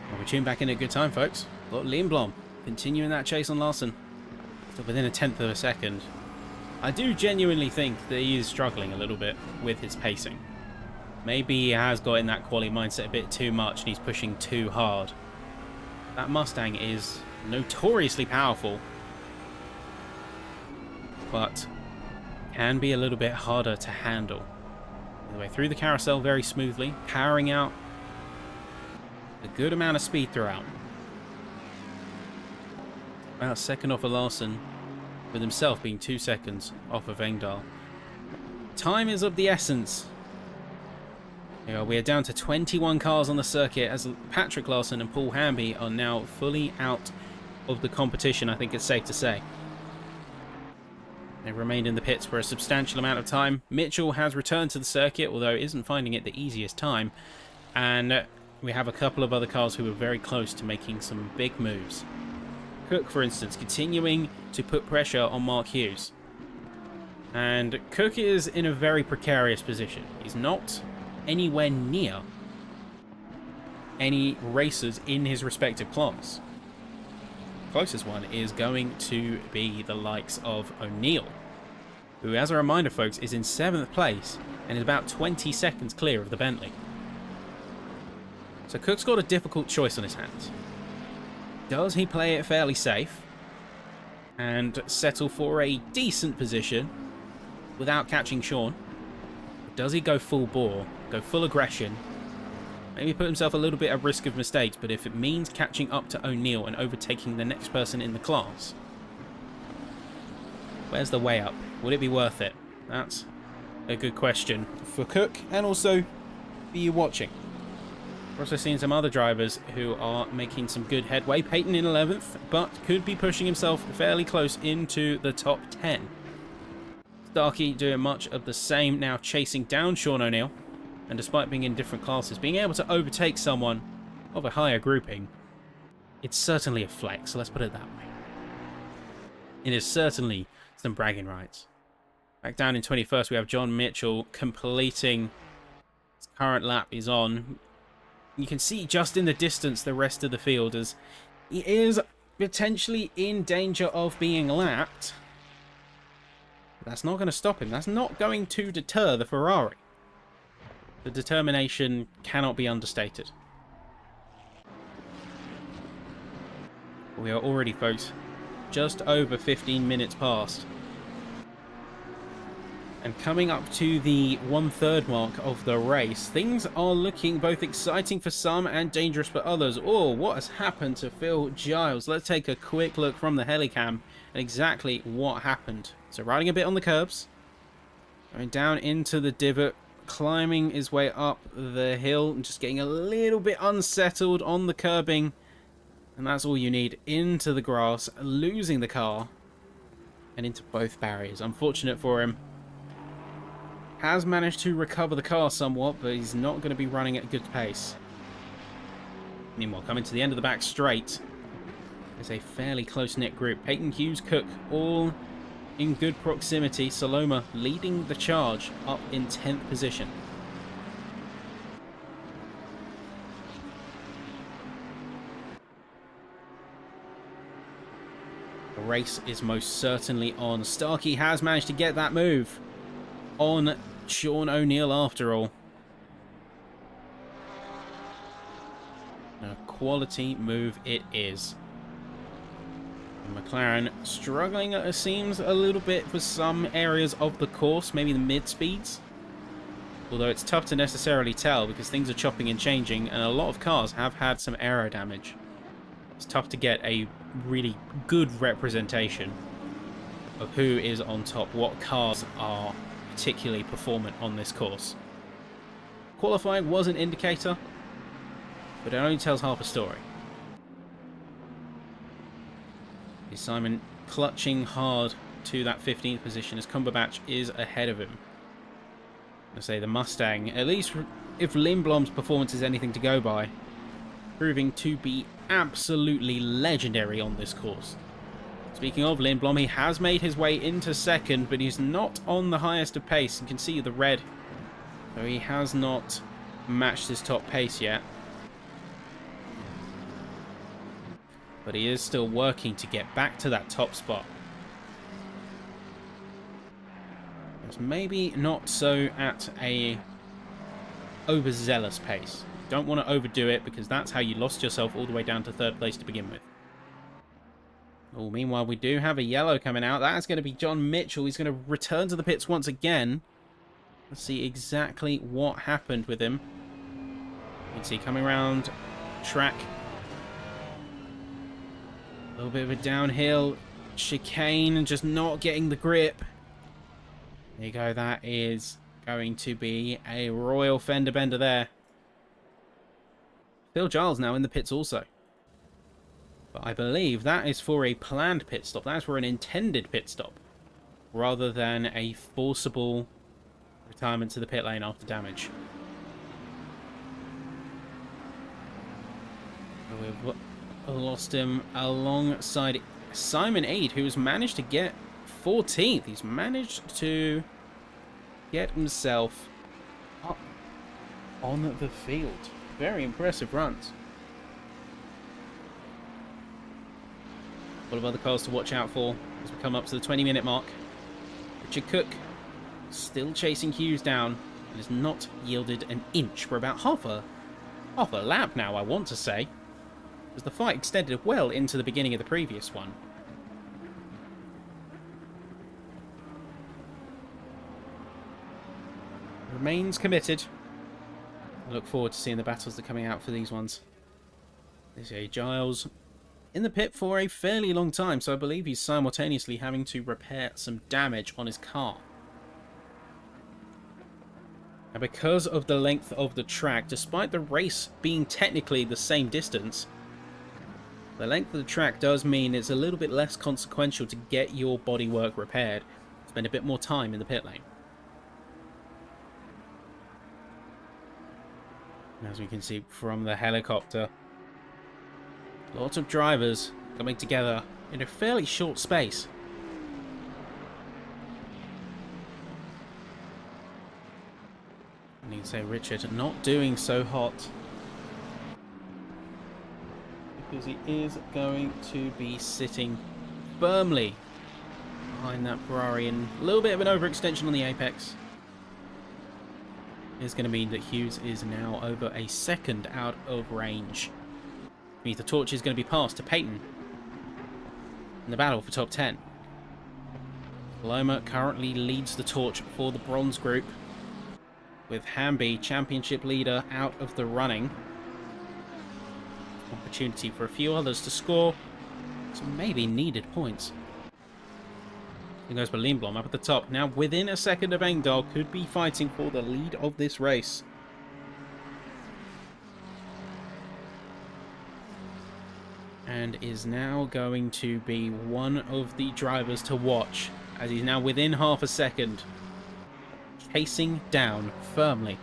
Well, we tune back in at a good time, folks. Got Lindblom continuing that chase on Larson. Still within a tenth of a second. I do genuinely think that he is struggling a little bit with his pacing. Maybe he has got in that quality mindset a bit too much and he's pushing too hard. That Mustang is notoriously powerful, but can be a little bit harder to handle. All the way through the carousel very smoothly, powering out a good amount of speed throughout. About a second off of Larson, with himself being 2 seconds off of Engdahl. Time is of the essence. We are down to 21 cars on the circuit as Patrick Larson and Paul Hamby are now fully out of the competition, I think it's safe to say. They've remained in the pits for a substantial amount of time. Mitchell has returned to the circuit, although isn't finding it the easiest time. And we have a couple of other cars who are very close to making some big moves. Cook, for instance, continuing to put pressure on Mark Hughes. And Cook is in a very precarious position. He's not anywhere near any racers in his respective class. Closest one is going to be the likes of O'Neill, who, as a reminder, folks, is in 7th place and is about 20 seconds clear of the Bentley. So Cook's got a difficult choice on his hands. Does he play it fairly safe and settle for a decent position without catching Sean? Or does he go full bore, go full aggression, maybe put himself a little bit at risk of mistakes, but if it means catching up to O'Neill and overtaking the next person in the class, where's the way up? Would it be worth it? That's a good question for Cook and also for you watching. We're also seeing some other drivers who are making some good headway. Peyton in 11th, but could be pushing himself fairly close into the top 10. Starkey doing much of the same, now chasing down Sean O'Neill. And despite being in different classes, being able to overtake someone of a higher grouping, it's certainly a flex, so let's put it that way. It is certainly some bragging rights. Back down in 21st, we have John Mitchell completing his current lap he's on. You can see just in the distance the rest of the field as he is potentially in danger of being lapped. But that's not going to stop him. That's not going to deter the Ferrari. The determination cannot be understated. We are already, folks, just over 15 minutes past. And coming up to the 1/3 mark of the race, things are looking both exciting for some and dangerous for others. Oh, what has happened to Phil Giles? Let's take a quick look from the helicam at exactly what happened. So riding a bit on the curbs, going down into the divot, climbing his way up the hill, and just getting a little bit unsettled on the curbing. And that's all you need, into the grass, losing the car. and into both barriers. Unfortunate for him. Has managed to recover the car somewhat, but he's not going to be running at a good pace. Meanwhile, coming to the end of the back straight, there's a fairly close-knit group. Peyton, Hughes, Cook, all in good proximity. Saloma leading the charge up in 10th position. The race is most certainly on. Starkey has managed to get that move on Sean O'Neill after all. A quality move it is. And McLaren struggling, it seems, a little bit for some areas of the course, maybe the mid-speeds. Although it's tough to necessarily tell because things are chopping and changing and a lot of cars have had some aero damage. It's tough to get a really good representation of who is on top, what cars are particularly performant on this course. Qualifying was an indicator, but it only tells half a story. Simon clutching hard to that 15th position as Cumberbatch is ahead of him. I say the Mustang, at least if Lindblom's performance is anything to go by, proving to be absolutely legendary on this course. Speaking of Lindblom, he has made his way into second, but he's not on the highest of pace. You can see the red, so he has not matched his top pace yet. But he is still working to get back to that top spot. It's maybe not so at a overzealous pace. Don't want to overdo it because that's how you lost yourself all the way down to third place to begin with. Oh, meanwhile, we do have a yellow coming out. That's going to be John Mitchell. He's going to return to the pits once again. Let's see exactly what happened with him. You can see coming around track. A little bit of a downhill chicane and just not getting the grip. There you go. That is going to be a royal fender bender there. Phil Giles now in the pits also. But I believe that is for a planned pit stop. That's for an intended pit stop. Rather than a forcible retirement to the pit lane after damage. We've lost him alongside Simon Eade, who's managed to get 14th. He's managed to get himself up on the field. Very impressive runs. A lot of other cars to watch out for as we come up to the 20-minute mark. Richard Cook still chasing Hughes down and has not yielded an inch for about half a lap now, I want to say. As the fight extended well into the beginning of the previous one. Remains committed. I look forward to seeing the battles that are coming out for these ones. There's a Giles in the pit for a fairly long time, so I believe he's simultaneously having to repair some damage on his car. And because of the length of the track, despite the race being technically the same distance, the length of the track does mean it's a little bit less consequential to get your bodywork repaired. Spend a bit more time in the pit lane. As we can see from the helicopter, lots of drivers coming together in a fairly short space. And you can say Richard not doing so hot, because he is going to be sitting firmly behind that Ferrari, and a little bit of an overextension on the apex is going to mean that Hughes is now over a second out of range. It means the torch is going to be passed to Peyton in the battle for top 10. Loma currently leads the torch for the bronze group, with Hamby, championship leader, out of the running. Opportunity for a few others to score some maybe needed points. It goes for Lindblom up at the top. Now within a second of Engdahl, could be fighting for the lead of this race. and is now going to be one of the drivers to watch, as he's now within half a second, chasing down firmly.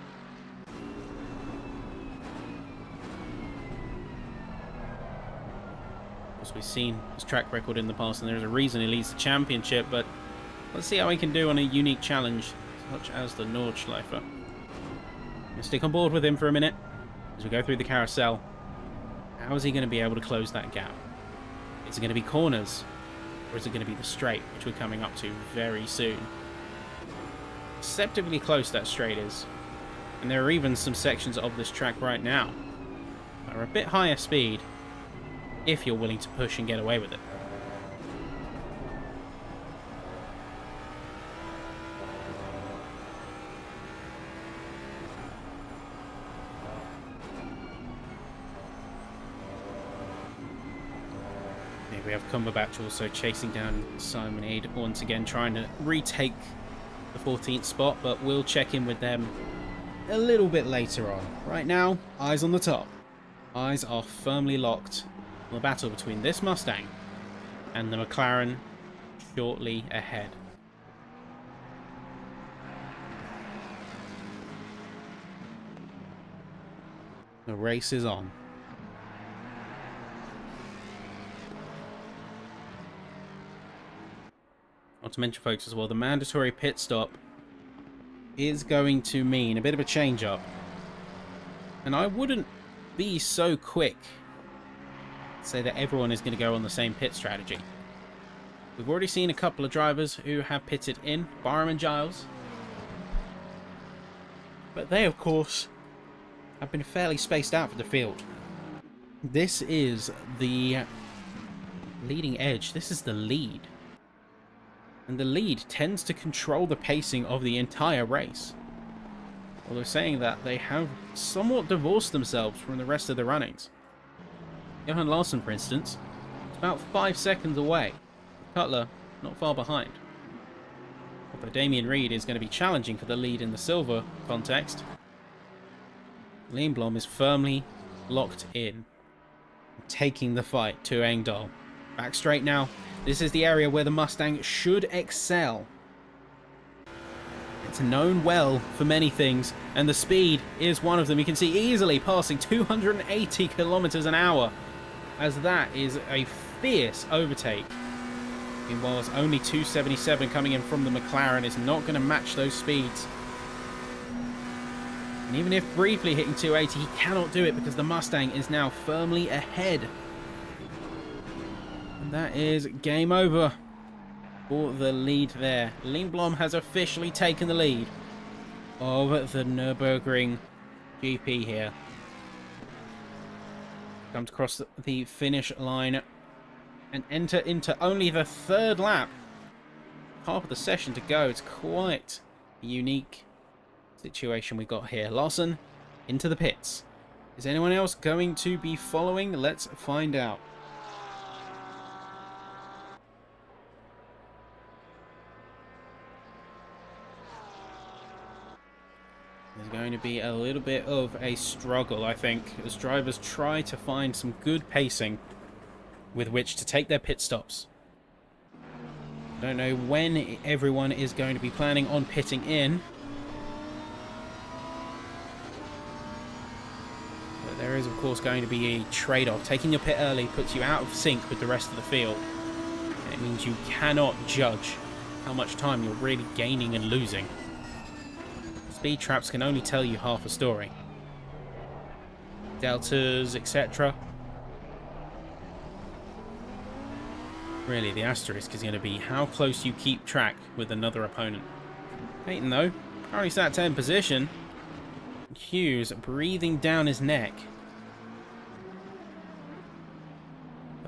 As we've seen his track record in the past, and there's a reason he leads the championship, but let's see how he can do on a unique challenge such as the Nordschleife. I'm going to stick on board with him for a minute as we go through the carousel. How is he going to be able to close that gap? Is it going to be corners, or is it going to be the straight, which we're coming up to very soon? Deceptively close that straight is, and there are even some sections of this track right now that are a bit higher speed if you're willing to push and get away with it. We have Cumberbatch also chasing down Simon Aid once again, trying to retake the 14th spot, but we'll check in with them a little bit later on. Right now, eyes on the top. Eyes are firmly locked on the battle between this Mustang and the McLaren shortly ahead. The race is on. Not to mention, folks, as well, the mandatory pit stop is going to mean a bit of a change up. And I wouldn't be so quick to say that everyone is going to go on the same pit strategy. We've already seen a couple of drivers who have pitted in, Barham and Giles. But they, of course, have been fairly spaced out for the field. This is the leading edge. This is the lead. And the lead tends to control the pacing of the entire race. Although saying that, they have somewhat divorced themselves from the rest of the runnings. Johan Larsson, for instance, is about 5 seconds away. Cutler not far behind. Although Damien Reed is going to be challenging for the lead in the silver context, Lindblom is firmly locked in, taking the fight to Engdahl. Back straight now. This is the area where the Mustang should excel. It's known well for many things, and the speed is one of them. You can see easily passing 280 kilometers an hour, as that is a fierce overtake. Meanwhile, it's only 277 coming in from the McLaren is not going to match those speeds. And even if briefly hitting 280, he cannot do it because the Mustang is now firmly ahead. And that is game over for the lead there. Lindblom has officially taken the lead of the Nurburgring GP here. Comes across the finish line and enter into only the third lap. Half of the session to go. It's quite a unique situation we got here. Lawson into the pits. Is anyone else going to be following? Let's find out. There's going to be a little bit of a struggle, I think, as drivers try to find some good pacing with which to take their pit stops. I don't know when everyone is going to be planning on pitting in, but there is, of course, going to be a trade-off. Taking your pit early puts you out of sync with the rest of the field. It means you cannot judge how much time you're really gaining and losing. Speed traps can only tell you half a story. Deltas, etc. Really, the asterisk is going to be how close you keep track with another opponent. Peyton, though, currently sat 10th position. Hughes breathing down his neck.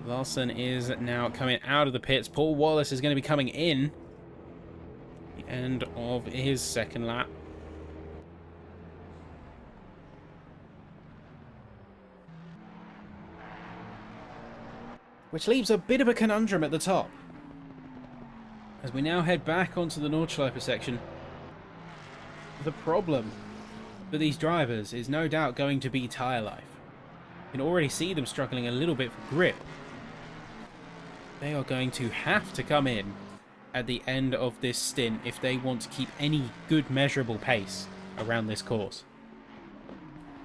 Larson is now coming out of the pits. Paul Wallace is going to be coming in. The end of his second lap. Which leaves a bit of a conundrum at the top. As we now head back onto the Nordschleife section. The problem for these drivers is no doubt going to be tyre life. You can already see them struggling a little bit for grip They are going to have to come in at the end of this stint if they want to keep any good measurable pace around this course.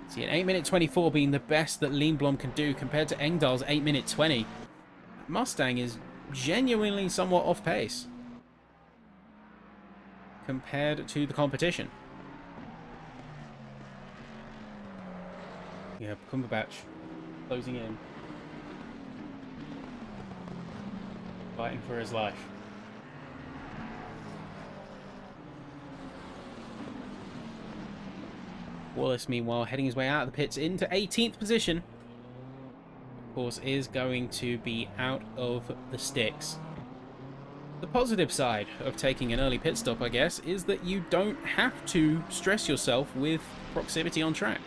See, an 8-minute 24 being the best that Lindblom can do compared to Engdahl's 8-minute 20. Mustang is genuinely somewhat off pace compared to the competition. Yeah, Cumberbatch closing in. Fighting for his life. Wallace, meanwhile, heading his way out of the pits into 18th position. Of course, is going to be out of the sticks. The positive side of taking an early pit stop, I guess, is that you don't have to stress yourself with proximity on track.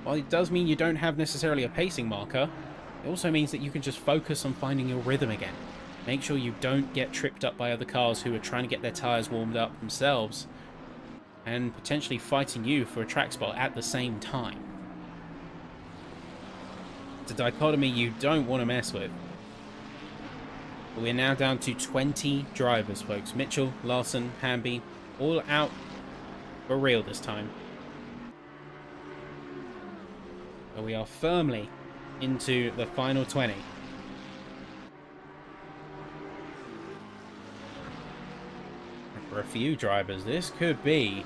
While it does mean you don't have necessarily a pacing marker, it also means that you can just focus on finding your rhythm again. Make sure you don't get tripped up by other cars who are trying to get their tyres warmed up themselves and potentially fighting you for a track spot at the same time. It's a dichotomy you don't want to mess with. But we're now down to 20 drivers, folks. Mitchell, Larson, Hamby, all out for real this time. But we are firmly into the final 20. And for a few drivers, this could be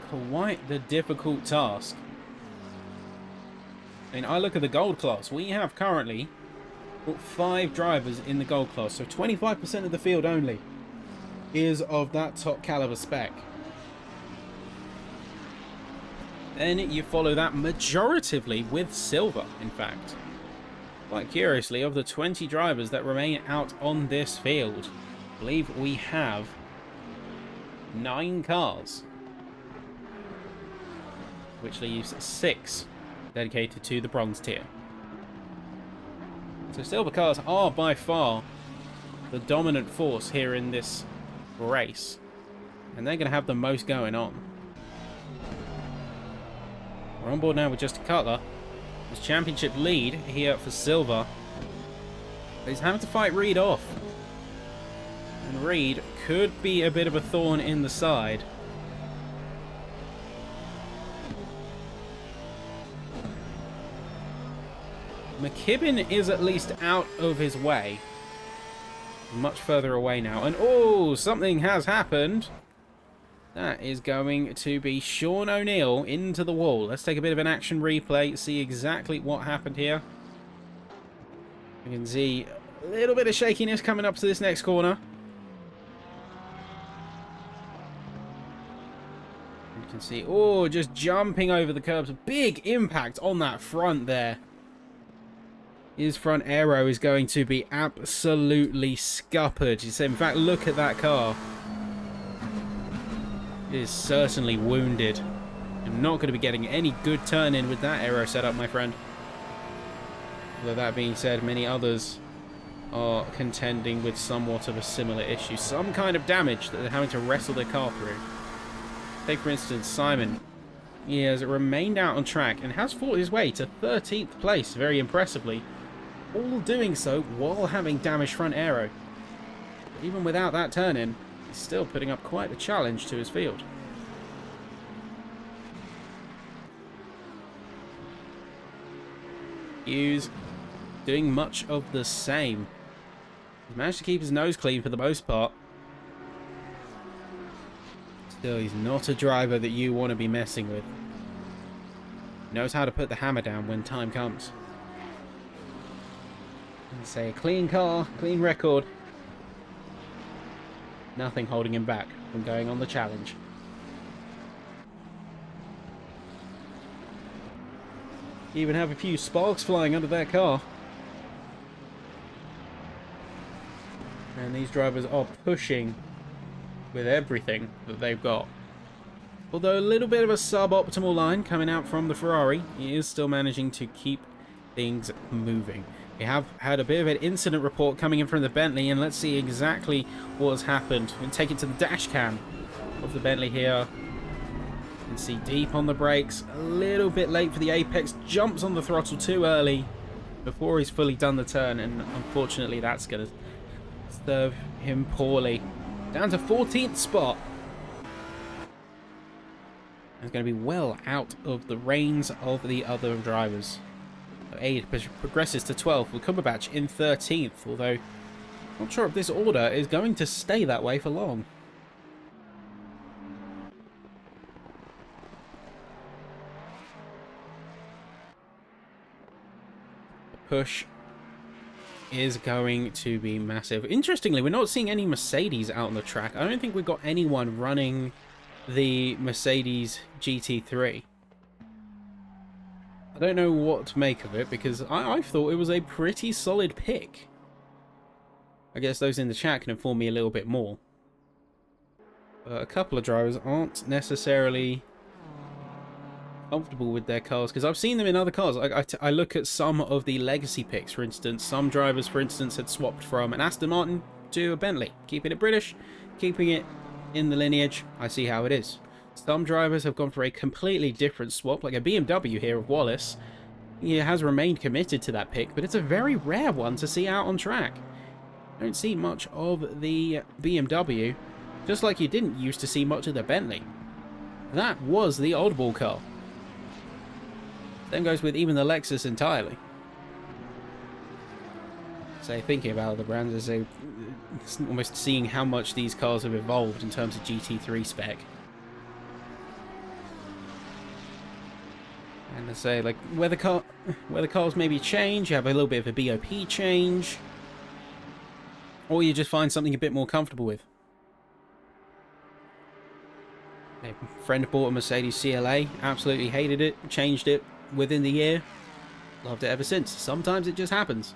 quite the difficult task. I mean, I look at the gold class. We have currently got 5 drivers in the gold class, so 25% of the field only is of that top caliber spec. Then you follow that majoritively with silver, in fact. Quite curiously, of the 20 drivers that remain out on this field, I believe we have 9 cars, which leaves 6 dedicated to the bronze tier. So silver cars are by far the dominant force here in this race, and they're going to have the most going on. We're on board now with Justin Cutler. His championship lead here for silver. But he's having to fight Reed off. And Reed could be a bit of a thorn in the side. McKibben is at least out of his way. Much further away now. And oh, something has happened. That is going to be Sean O'Neill into the wall. Let's take a bit of an action replay, see exactly what happened here. You can see a little bit of shakiness coming up to this next corner. You can see, oh, just jumping over the curbs. Big impact on that front there. His front aero is going to be absolutely scuppered. You say, in fact, look at that car. It is certainly wounded. I'm not going to be getting any good turn in with that aero setup, my friend. Although that being said, many others are contending with somewhat of a similar issue. Some kind of damage that they're having to wrestle their car through. Take, for instance, Simon. He has remained out on track and has fought his way to 13th place very impressively. All doing so while having damaged front aero. But even without that turn-in, he's still putting up quite a challenge to his field. Hughes doing much of the same. He's managed to keep his nose clean for the most part. Still, he's not a driver that you want to be messing with. He knows how to put the hammer down when time comes. Let's say a clean car, clean record. Nothing holding him back from going on the challenge. Even have a few sparks flying under their car. And these drivers are pushing with everything that they've got. Although a little bit of a suboptimal line coming out from the Ferrari, he is still managing to keep things moving. We have had a bit of an incident report coming in from the Bentley, and let's see exactly what has happened. We'll take it to the dash cam of the Bentley here. You can see deep on the brakes, a little bit late for the apex, jumps on the throttle too early. before he's fully done the turn, and unfortunately that's going to serve him poorly. Down to 14th spot. He's going to be well out of the reins of the other drivers. Aid progresses to 12th, with Cumberbatch in 13th, although not sure if this order is going to stay that way for long. Push is going to be massive. Interestingly, we're not seeing any Mercedes out on the track. I don't think we've got anyone running the Mercedes GT3. I don't know what to make of it, because I thought it was a pretty solid pick. I guess those in the chat can inform me a little bit more. A couple of drivers aren't necessarily comfortable with their cars, because I've seen them in other cars. I look at some of the legacy picks, for instance. Some drivers, for instance, had swapped from an Aston Martin to a Bentley, keeping it British, keeping it in the lineage. I see how it is. Some drivers have gone for a completely different swap, like a BMW here of Wallace. He has remained committed to that pick, but it's a very rare one to see out on track. I don't see much of the BMW, just like you didn't used to see much of the Bentley. That was the oddball car. Same goes with even the Lexus entirely. So thinking about the brands, as almost seeing how much these cars have evolved in terms of GT3 spec. And I say, like, where the cars maybe change, you have a little bit of a BOP change, or you just find something a bit more comfortable with. A friend bought a Mercedes CLA, absolutely hated it, changed it within the year, loved it ever since. Sometimes it just happens.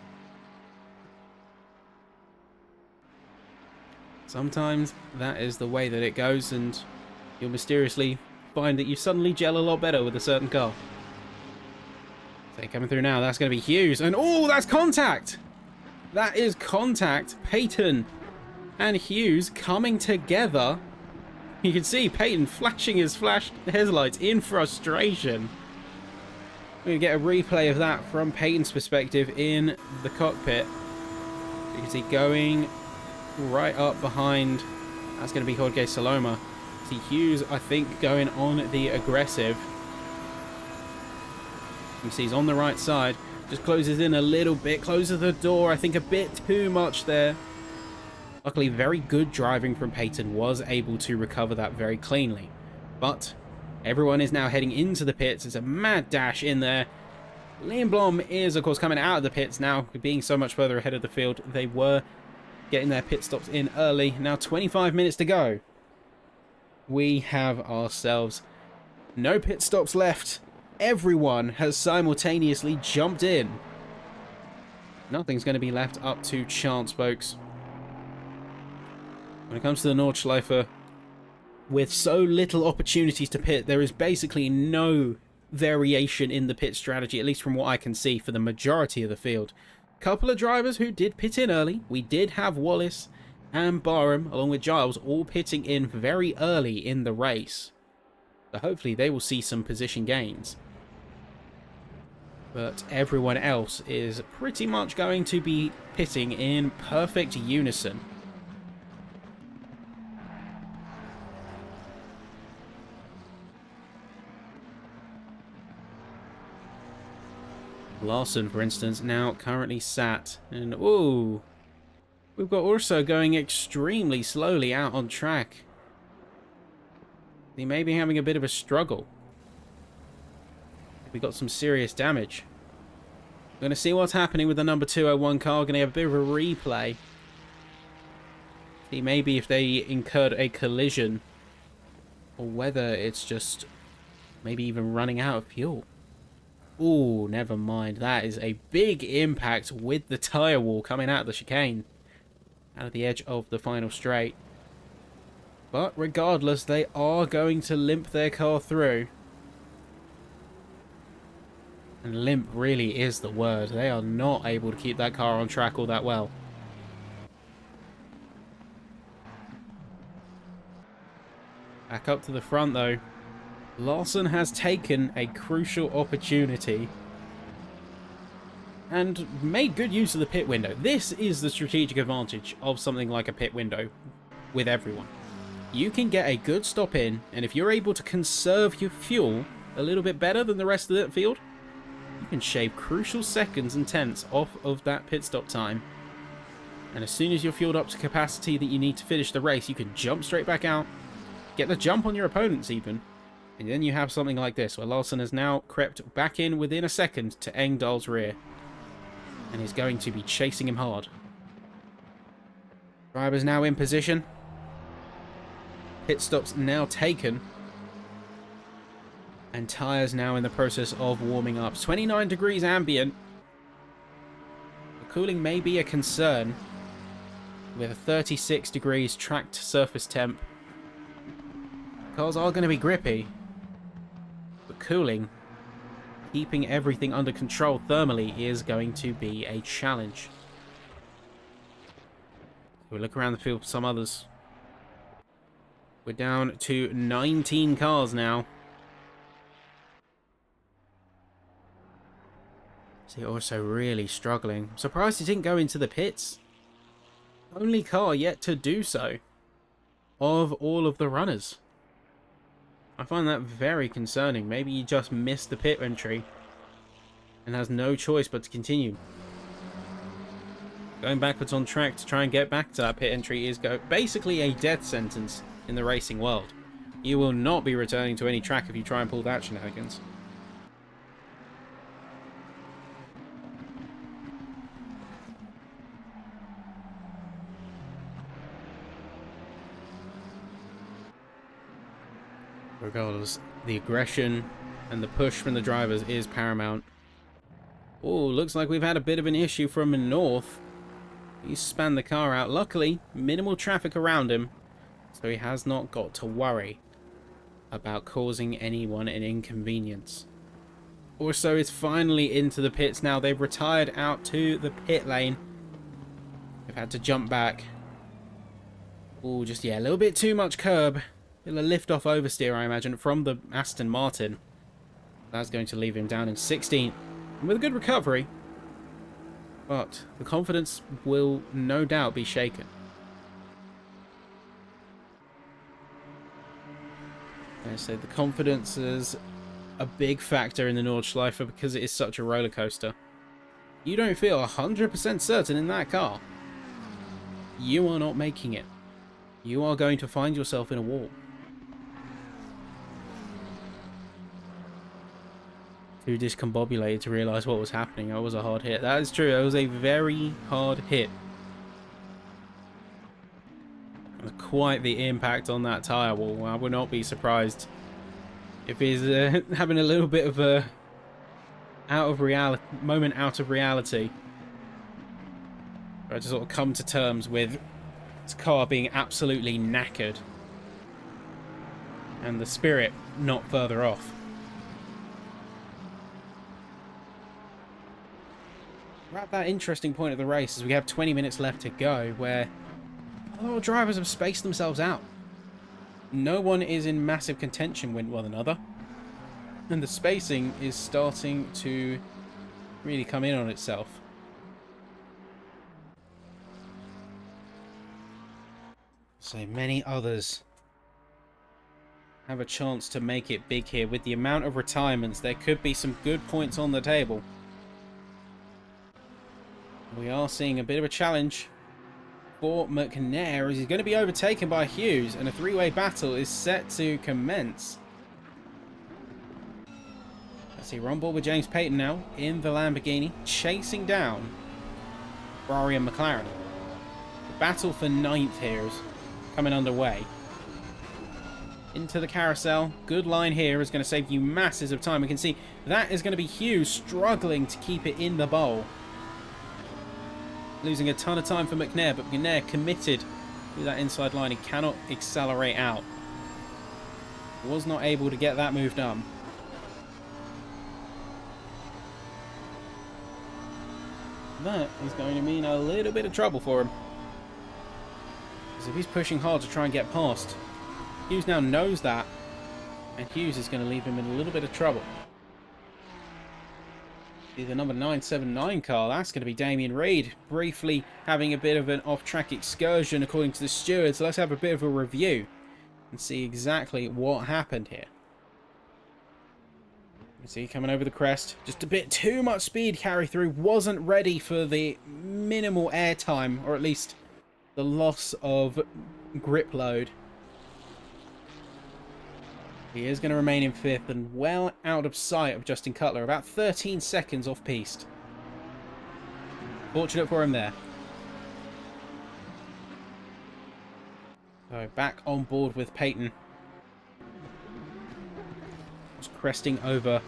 Sometimes that is the way that it goes, and you'll mysteriously find that you suddenly gel a lot better with a certain car. So coming through now, that's going to be Hughes, and oh, that's contact! That is contact. Peyton and Hughes coming together. You can see Peyton flashing his headlights in frustration. We're going to get a replay of that from Peyton's perspective in the cockpit. You can see going right up behind. That's going to be Jorge Saloma. See Hughes, I think, going on the aggressive. You see he's on the right side. Just closes in a little bit. Closes the door. I think a bit too much there. Luckily, very good driving from Peyton was able to recover that very cleanly. But everyone is now heading into the pits. It's a mad dash in there. Liam Blom is, of course, coming out of the pits now, being so much further ahead of the field. They were getting their pit stops in early. Now 25 minutes to go. We have ourselves no pit stops left. Everyone has simultaneously jumped in. Nothing's going to be left up to chance, folks. When it comes to the Nordschleife, with so little opportunities to pit, there is basically no variation in the pit strategy, at least from what I can see, for the majority of the field. Couple of drivers who did pit in early. We did have Wallace and Barham, along with Giles, all pitting in very early in the race. So hopefully they will see some position gains. But everyone else is pretty much going to be pitting in perfect unison. Larson, for instance, now currently sat, and ooh, we've got Urso going extremely slowly out on track. He may be having a bit of a struggle. We got some serious damage. We're going to see what's happening with the number 201 car. Going to have a bit of a replay. See maybe if they incurred a collision, or whether it's just maybe even running out of fuel. Ooh, never mind. That is a big impact with the tyre wall coming out of the chicane. Out of the edge of the final straight. But regardless, they are going to limp their car through. And limp really is the word. They are not able to keep that car on track all that well. Back up to the front though. Larson has taken a crucial opportunity and made good use of the pit window. This is the strategic advantage of something like a pit window with everyone. You can get a good stop in, and if you're able to conserve your fuel a little bit better than the rest of the field, you can shave crucial seconds and tenths off of that pit stop time. And as soon as you're fueled up to capacity that you need to finish the race, you can jump straight back out, get the jump on your opponents even, and then you have something like this, where Larson has now crept back in within a second to Engdahl's rear, and is going to be chasing him hard. Driver's now in position. Pit stops now taken. And tyres now in the process of warming up. 29 degrees ambient. The cooling may be a concern with a 36 degrees tracked surface temp. Cars are going to be grippy. But cooling, keeping everything under control thermally, is going to be a challenge. We'll look around the field for some others. We're down to 19 cars now. So also really struggling. I'm surprised he didn't go into the pits. Only car yet to do so of all of the runners. I find that very concerning. Maybe he just missed the pit entry and has no choice but to continue. Going backwards on track to try and get back to that pit entry is basically a death sentence in the racing world. You will not be returning to any track if you try and pull that shenanigans. Regardless, the aggression and the push from the drivers is paramount. Oh, looks like we've had a bit of an issue from North. He spanned the car out. Luckily, minimal traffic around him, so he has not got to worry about causing anyone an inconvenience. Also, it's finally into the pits now. They've retired out to the pit lane. They've had to jump back. Oh, just, yeah, a little bit too much curb. A lift-off oversteer, I imagine, from the Aston Martin. That's going to leave him down in 16th. And with a good recovery. But the confidence will no doubt be shaken. Like I said, the confidence is a big factor in the Nordschleife because it is such a roller coaster. You don't feel 100% certain in that car. You are not making it. You are going to find yourself in a wall. Too discombobulated to realise what was happening. That was a hard hit. That is true. That was a very hard hit. Quite the impact on that tyre wall. I would not be surprised if he's having a little bit of a out of reality. Try to sort of come to terms with his car being absolutely knackered and the Spirit not further off. We're at that interesting point of the race as we have 20 minutes left to go where a lot of drivers have spaced themselves out. No one is in massive contention with one another. And the spacing is starting to really come in on itself. So many others have a chance to make it big here. With the amount of retirements, there could be some good points on the table. We are seeing a bit of a challenge for McNair as he's going to be overtaken by Hughes, and a three-way battle is set to commence. Let's see, we're on board with James Payton now in the Lamborghini, chasing down Ferrari and McLaren. The battle for 9th here is coming underway. Into the carousel. Good line here is going to save you masses of time. We can see that is going to be Hughes struggling to keep it in the bowl. Losing a ton of time for McNair, but McNair committed to that inside line. He cannot accelerate out. Was not able to get that move done. That is going to mean a little bit of trouble for him. Because if he's pushing hard to try and get past, Hughes now knows that, and Hughes is going to leave him in a little bit of trouble. See the number 979 car. That's going to be Damien Reid. Briefly having a bit of an off-track excursion according to the stewards. So let's have a bit of a review and see exactly what happened here. You see coming over the crest. Just a bit too much speed carry through. Wasn't ready for the minimal air time, or at least the loss of grip load. He is going to remain in 5th and well out of sight of Justin Cutler. About 13 seconds off piste. Fortunate for him there. So back on board with Peyton. Just cresting over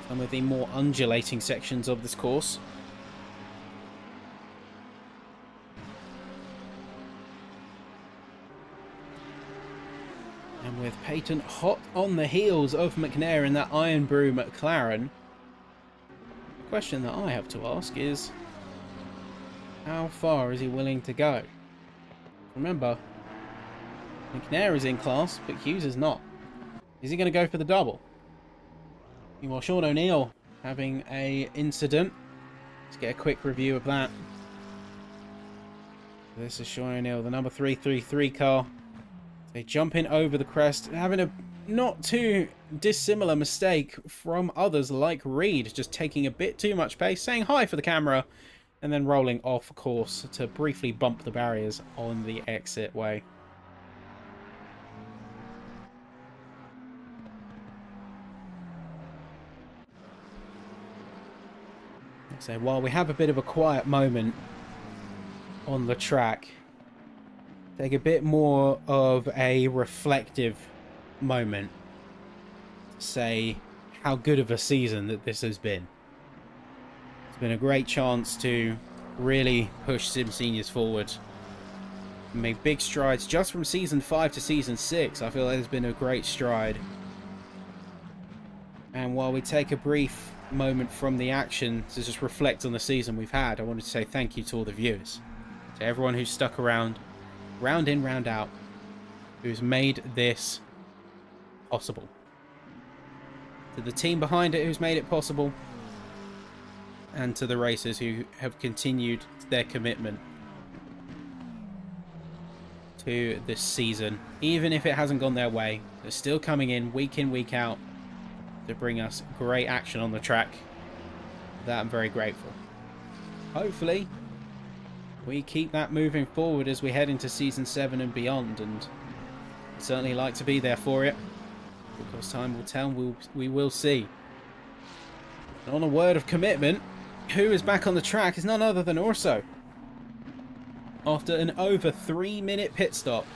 some of the more undulating sections of this course. And with Peyton hot on the heels of McNair in that Iron Brew McLaren, the question that I have to ask is, how far is he willing to go? Remember, McNair is in class, but Hughes is not. Is he going to go for the double? Meanwhile, Sean O'Neill having a incident. Let's get a quick review of that. This is Sean O'Neill, the number 333 car. They jump in over the crest, having a not too dissimilar mistake from others like Reid, just taking a bit too much pace, saying hi for the camera, and then rolling off course to briefly bump the barriers on the exit way. So while we have a bit of a quiet moment on the track, take a bit more of a reflective moment to say how good of a season that this has been. It's been a great chance to really push SimSeniors forward. Make big strides just from Season 5 to Season 6. I feel like there's been a great stride. And while we take a brief moment from the action to just reflect on the season we've had, I wanted to say thank you to all the viewers. To everyone who's stuck around, round in, round out, who's made this possible. To the team behind it who's made it possible. And to the racers who have continued their commitment to this season. Even if it hasn't gone their way, they're still coming in, week out, to bring us great action on the track. For that I'm very grateful. Hopefully, we keep that moving forward as we head into Season 7 and beyond, and I'd certainly like to be there for it. Because time will tell, we will see. And on a word of commitment, who is back on the track is none other than Orso. After an over 3-minute pit stop,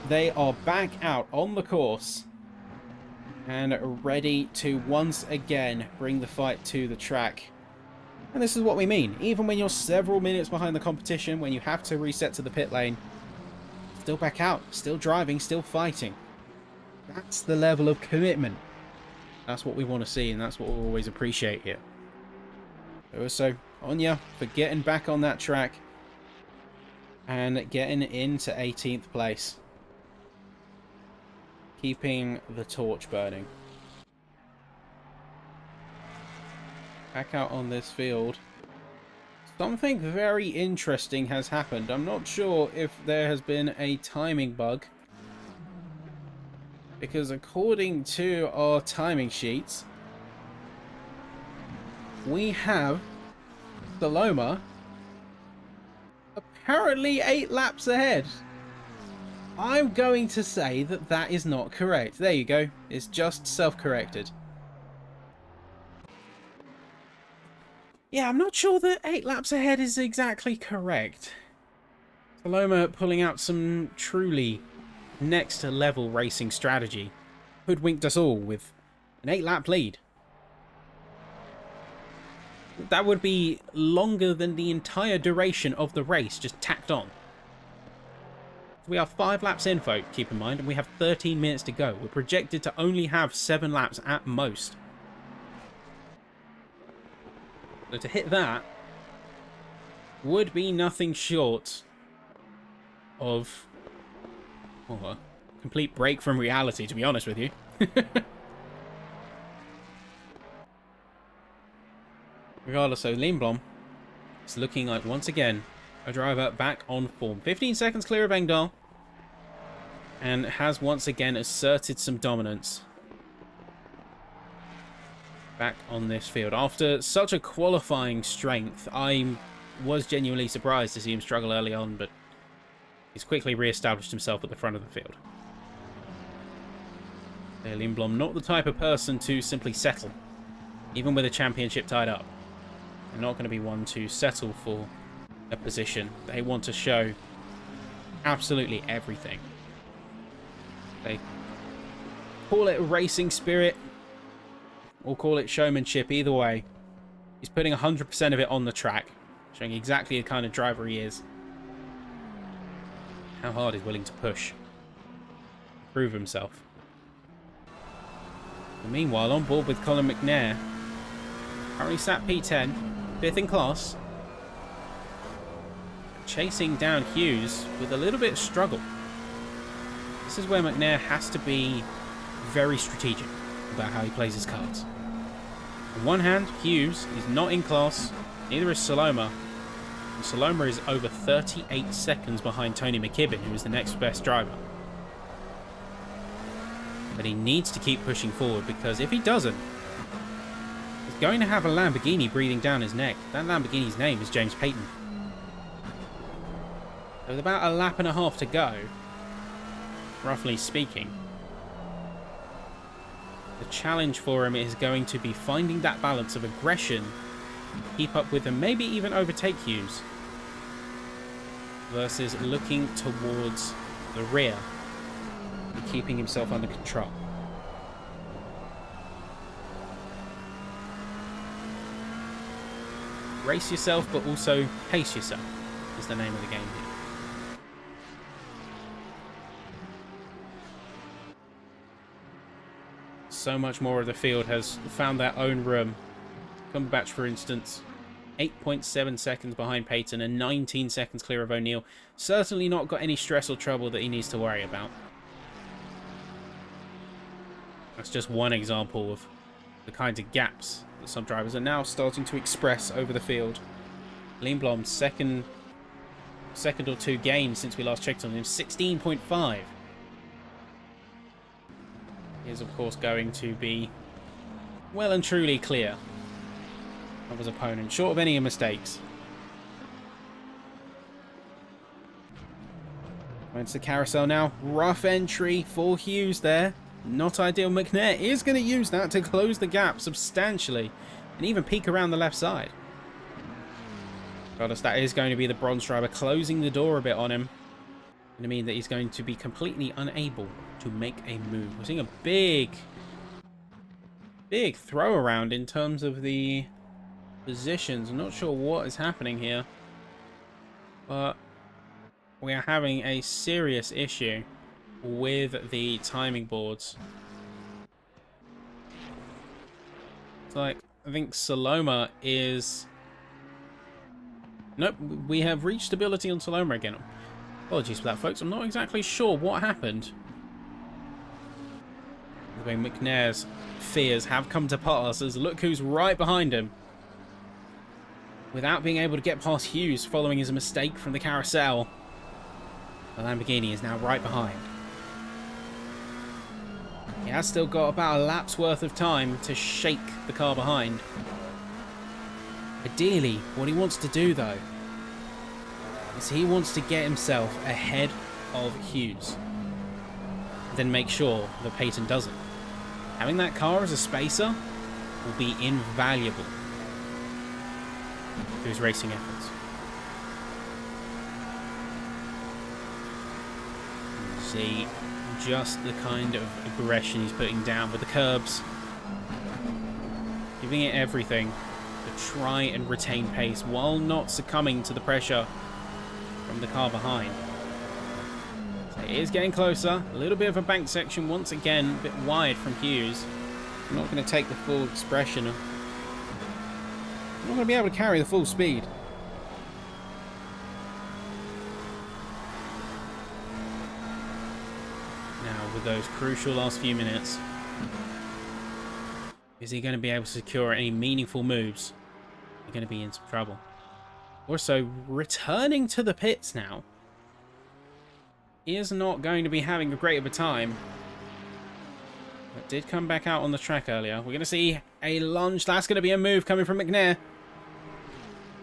they are back out on the course and ready to once again bring the fight to the track. And this is what we mean. Even when you're several minutes behind the competition, when you have to reset to the pit lane, still back out, still driving, still fighting. That's the level of commitment. That's what we want to see, and that's what we'll always appreciate here. So, on ya for getting back on that track and getting into 18th place. Keeping the torch burning. Back out on this field. Something very interesting has happened. I'm not sure if there has been a timing bug, because according to our timing sheets, we have Saloma apparently 8 laps ahead. I'm going to say that that is not correct. There you go. It's just self-corrected. Yeah, I'm not sure that 8 laps ahead is exactly correct. Saloma pulling out some truly next level racing strategy. Hoodwinked us all with an 8-lap lead. That would be longer than the entire duration of the race just tacked on. We are 5 laps in, folks, keep in mind, and we have 13 minutes to go. We're projected to only have 7 laps at most. So to hit that would be nothing short of a complete break from reality, to be honest with you. Regardless, so Lindblom is looking like, once again, a driver back on form. 15 seconds clear of Engdahl. And has once again asserted some dominance back on this field. After such a qualifying strength, I was genuinely surprised to see him struggle early on, but he's quickly re-established himself at the front of the field. Lindblom, not the type of person to simply settle, even with a championship tied up. They're not going to be one to settle for a position. They want to show absolutely everything. They call it racing spirit or call it showmanship. Either way, he's putting 100% of it on the track, showing exactly the kind of driver he is. How hard he's willing to push, prove himself. And meanwhile, on board with Colin McNair, currently sat P10, 5th in class, chasing down Hughes with a little bit of struggle. This is where McNair has to be very strategic about how he plays his cards. On one hand, Hughes is not in class, neither is Saloma. And Saloma is over 38 seconds behind Tony McKibben, who is the next best driver. But he needs to keep pushing forward, because if he doesn't, he's going to have a Lamborghini breathing down his neck. That Lamborghini's name is James Payton. With about a lap and a half to go, roughly speaking, the challenge for him is going to be finding that balance of aggression, keep up with and maybe even overtake Hughes, versus looking towards the rear and keeping himself under control. Race yourself, but also pace yourself is the name of the game here. So much more of the field has found their own room. Cumberbatch, for instance, 8.7 seconds behind Payton and 19 seconds clear of O'Neill. Certainly not got any stress or trouble that he needs to worry about. That's just one example of the kinds of gaps that some drivers are now starting to express over the field. Lindblom's second or two gains since we last checked on him, 16.5. He is, of course, going to be well and truly clear of his opponent, short of any mistakes. It's the carousel now. Rough entry for Hughes there. Not ideal. McNair is going to use that to close the gap substantially and even peek around the left side. Regardless, that is going to be the bronze driver closing the door a bit on him. Going to mean that he's going to be completely unable to make a move. We're seeing a big throw around in terms of the positions. I'm not sure what is happening here, but we are having a serious issue with the timing boards. It's like, I think Saloma is... Nope, we have reached stability on Saloma again. Apologies for that, folks. I'm not exactly sure what happened. The way McNair's fears have come to pass, as look who's right behind him. Without being able to get past Hughes following his mistake from the carousel, the Lamborghini is now right behind. He has still got about a lap's worth of time to shake the car behind. Ideally, what he wants to do, though, is he wants to get himself ahead of Hughes. Then make sure that Payton doesn't. Having that car as a spacer will be invaluable to his racing efforts. See just the kind of aggression he's putting down with the curbs. Giving it everything to try and retain pace while not succumbing to the pressure from the car behind. So it is getting closer. A little bit of a bank section once again, a bit wide from Hughes. I'm not going to take the full expression. I'm not going to be able to carry the full speed. Now, with those crucial last few minutes, is he going to be able to secure any meaningful moves you're going to be in some trouble. Also, returning to the pits now is not going to be having a great of a time. That did come back out on the track earlier. We're going to see a lunge. That's going to be a move coming from McNair.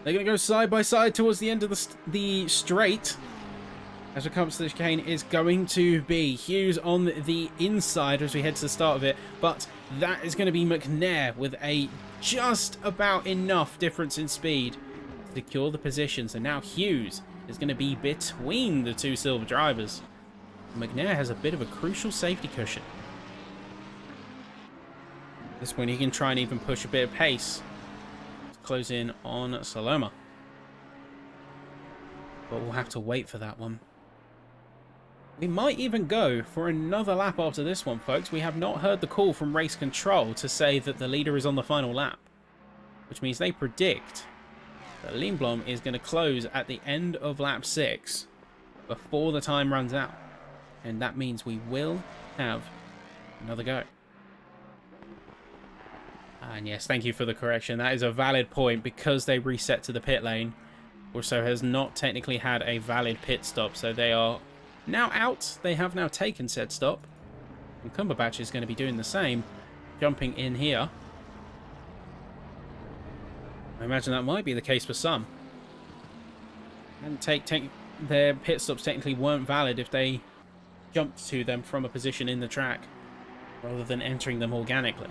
They're going to go side by side towards the end of the straight. As it comes to the chicane, is going to be Hughes on the inside as we head to the start of it. But that is going to be McNair with a just about enough difference in speed to secure the position. So now Hughes is going to be between the two silver drivers. McNair has a bit of a crucial safety cushion. At this point, he can try and even push a bit of pace to close in on Saloma. But we'll have to wait for that one. We might even go for another lap after this one, folks. We have not heard the call from race control to say that the leader is on the final lap, which means they predict that Lindblom is going to close at the end of lap 6 before the time runs out. And that means we will have another go. And yes, thank you for the correction. That is a valid point because they reset to the pit lane. Also has not technically had a valid pit stop, so they are now out. They have now taken said stop. And Cumberbatch is going to be doing the same, jumping in here. I imagine that might be the case for some. And their pit stops technically weren't valid if they jumped to them from a position in the track rather than entering them organically.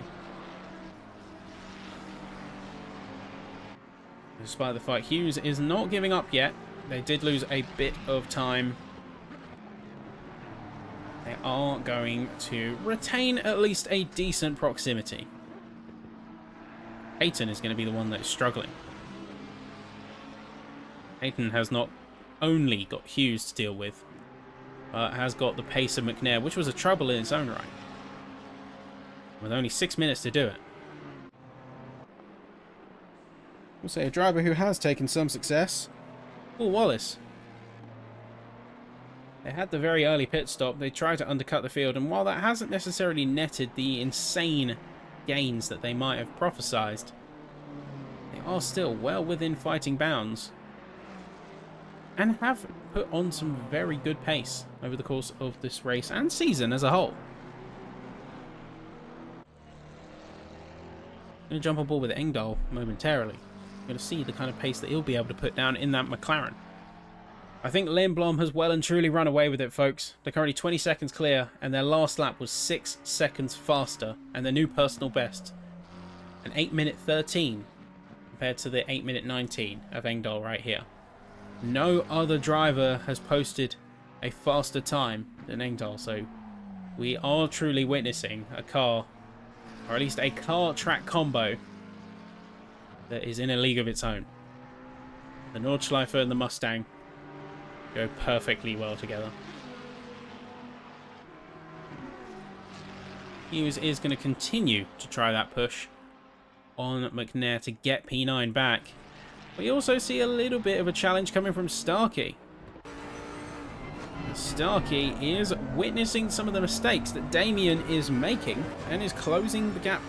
Despite the fight, Hughes is not giving up yet. They did lose a bit of time. They are going to retain at least a decent proximity. Hayton is going to be the one that is struggling. Hayton has not only got Hughes to deal with, but has got the pace of McNair, which was a trouble in its own right. With only 6 minutes to do it. We'll say a driver who has taken some success, Paul Wallace. They had the very early pit stop. They tried to undercut the field, and while that hasn't necessarily netted the insane gains that they might have prophesized, they are still well within fighting bounds and have put on some very good pace over the course of this race and season as a whole. I'm going to jump on board with Engdahl momentarily. I'm going to see the kind of pace that he'll be able to put down in that McLaren. I think Lindblom has well and truly run away with it, folks. They're currently 20 seconds clear, and their last lap was 6 seconds faster, and their new personal best, an 8:13 compared to the 8:19 of Engdahl right here. No other driver has posted a faster time than Engdahl, so we are truly witnessing a car, or at least a car-track combo, that is in a league of its own. The Nordschleife and the Mustang go perfectly well together. Hughes is going to continue to try that push on McNair to get P9 back. We also see a little bit of a challenge coming from Starkey. Starkey is witnessing some of the mistakes that Damien is making and is closing the gap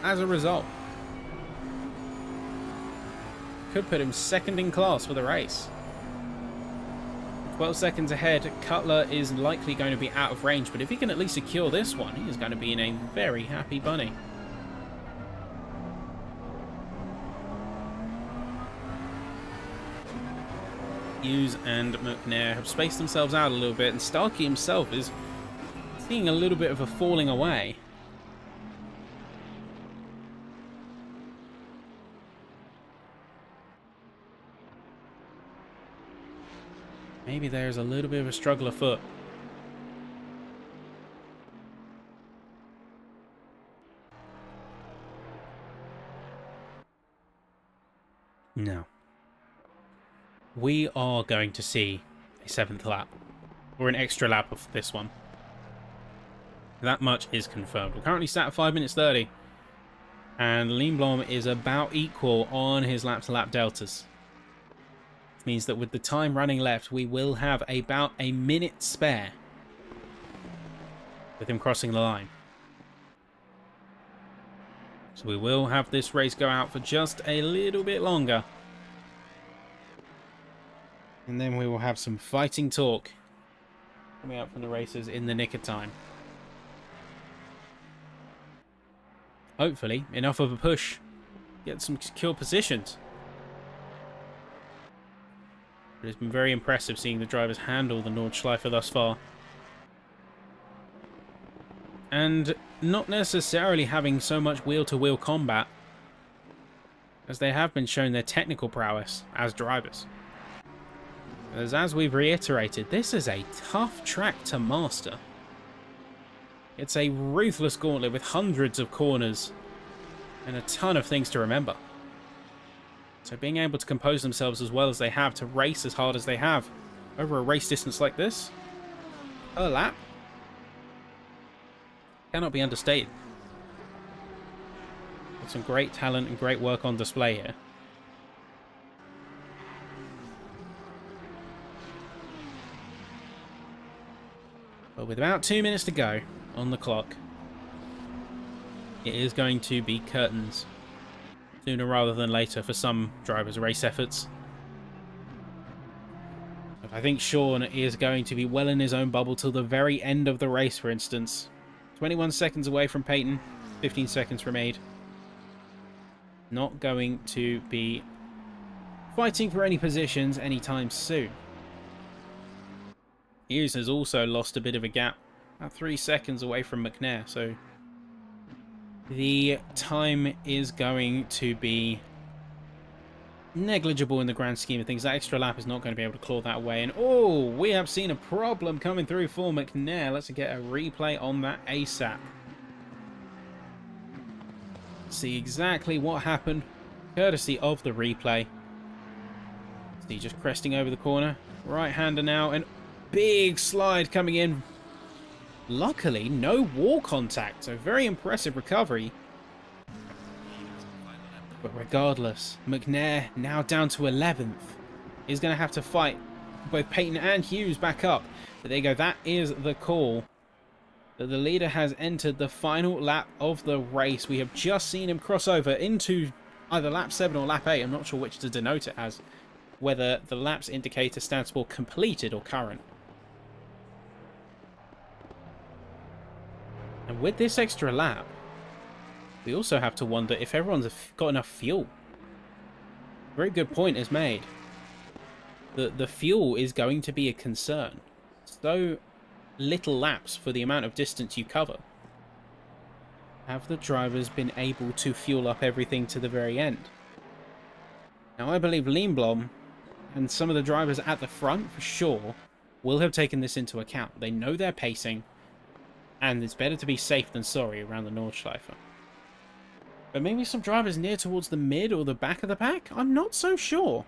as a result. Could put him second in class for the race. 12 seconds ahead, Cutler is likely going to be out of range, but if he can at least secure this one, he is going to be in a very happy bunny. Hughes and McNair have spaced themselves out a little bit, and Starkey himself is seeing a little bit of a falling away. Maybe there's a little bit of a struggle afoot. No. We are going to see a 7th lap, or an extra lap of this one. That much is confirmed. We're currently sat at 5:30, and Lindblom is about equal on his lap-to-lap deltas. Means that with the time running left, we will have about a minute spare with him crossing the line. So So we will have this race go out for just a little bit longer. And then we will have some fighting talk coming out from the racers in the nick of time. Hopefully, enough of a push. Get some secure positions. But it's been very impressive seeing the drivers handle the Nordschleife thus far. And not necessarily having so much wheel-to-wheel combat, as they have been shown their technical prowess as drivers. As we've reiterated, this is a tough track to master. It's a ruthless gauntlet with hundreds of corners and a ton of things to remember. So being able to compose themselves as well as they have to race as hard as they have over a race distance like this, per lap, cannot be understated. Got some great talent and great work on display here. But with about 2 minutes to go on the clock, it is going to be curtains sooner rather than later for some drivers' race efforts. I think Sean is going to be well in his own bubble till the very end of the race, for instance. 21 seconds away from Peyton, 15 seconds from Aid. Not going to be fighting for any positions anytime soon. Hughes has also lost a bit of a gap, about 3 seconds away from McNair, so the time is going to be negligible in the grand scheme of things. That extra lap is not going to be able to claw that away. And oh, we have seen a problem coming through for McNair. Let's get a replay on that ASAP. See exactly what happened, courtesy of the replay. See, just cresting over the corner. Right-hander now, and big slide coming in. Luckily, no wall contact, so very impressive recovery. But regardless, McNair, now down to 11th, is going to have to fight both Peyton and Hughes back up. But there you go, that is the call. That the leader has entered the final lap of the race. We have just seen him cross over into either lap 7 or lap 8. I'm not sure which to denote it as. Whether the laps indicator stands for completed or current. And with this extra lap, we also have to wonder if everyone's got enough fuel. Very good point is made. The fuel is going to be a concern. So little laps for the amount of distance you cover. Have the drivers been able to fuel up everything to the very end? Now I believe Lindblom and some of the drivers at the front for sure will have taken this into account. They know their pacing, and it's better to be safe than sorry around the Nordschleife. But maybe some drivers near towards the mid or the back of the pack? I'm not so sure.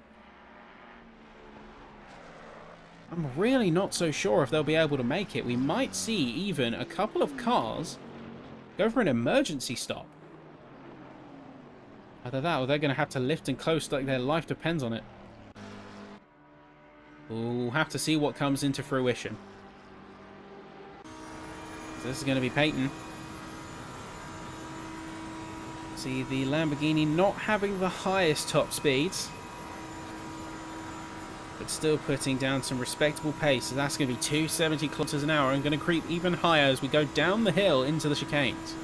I'm really not so sure if they'll be able to make it. We might see even a couple of cars go for an emergency stop. Either that or they're going to have to lift and coast like their life depends on it. We'll have to see what comes into fruition. This is going to be Peyton. See the Lamborghini not having the highest top speeds, but still putting down some respectable pace. So that's going to be 270 kilometers an hour and going to creep even higher as we go down the hill into the chicanes.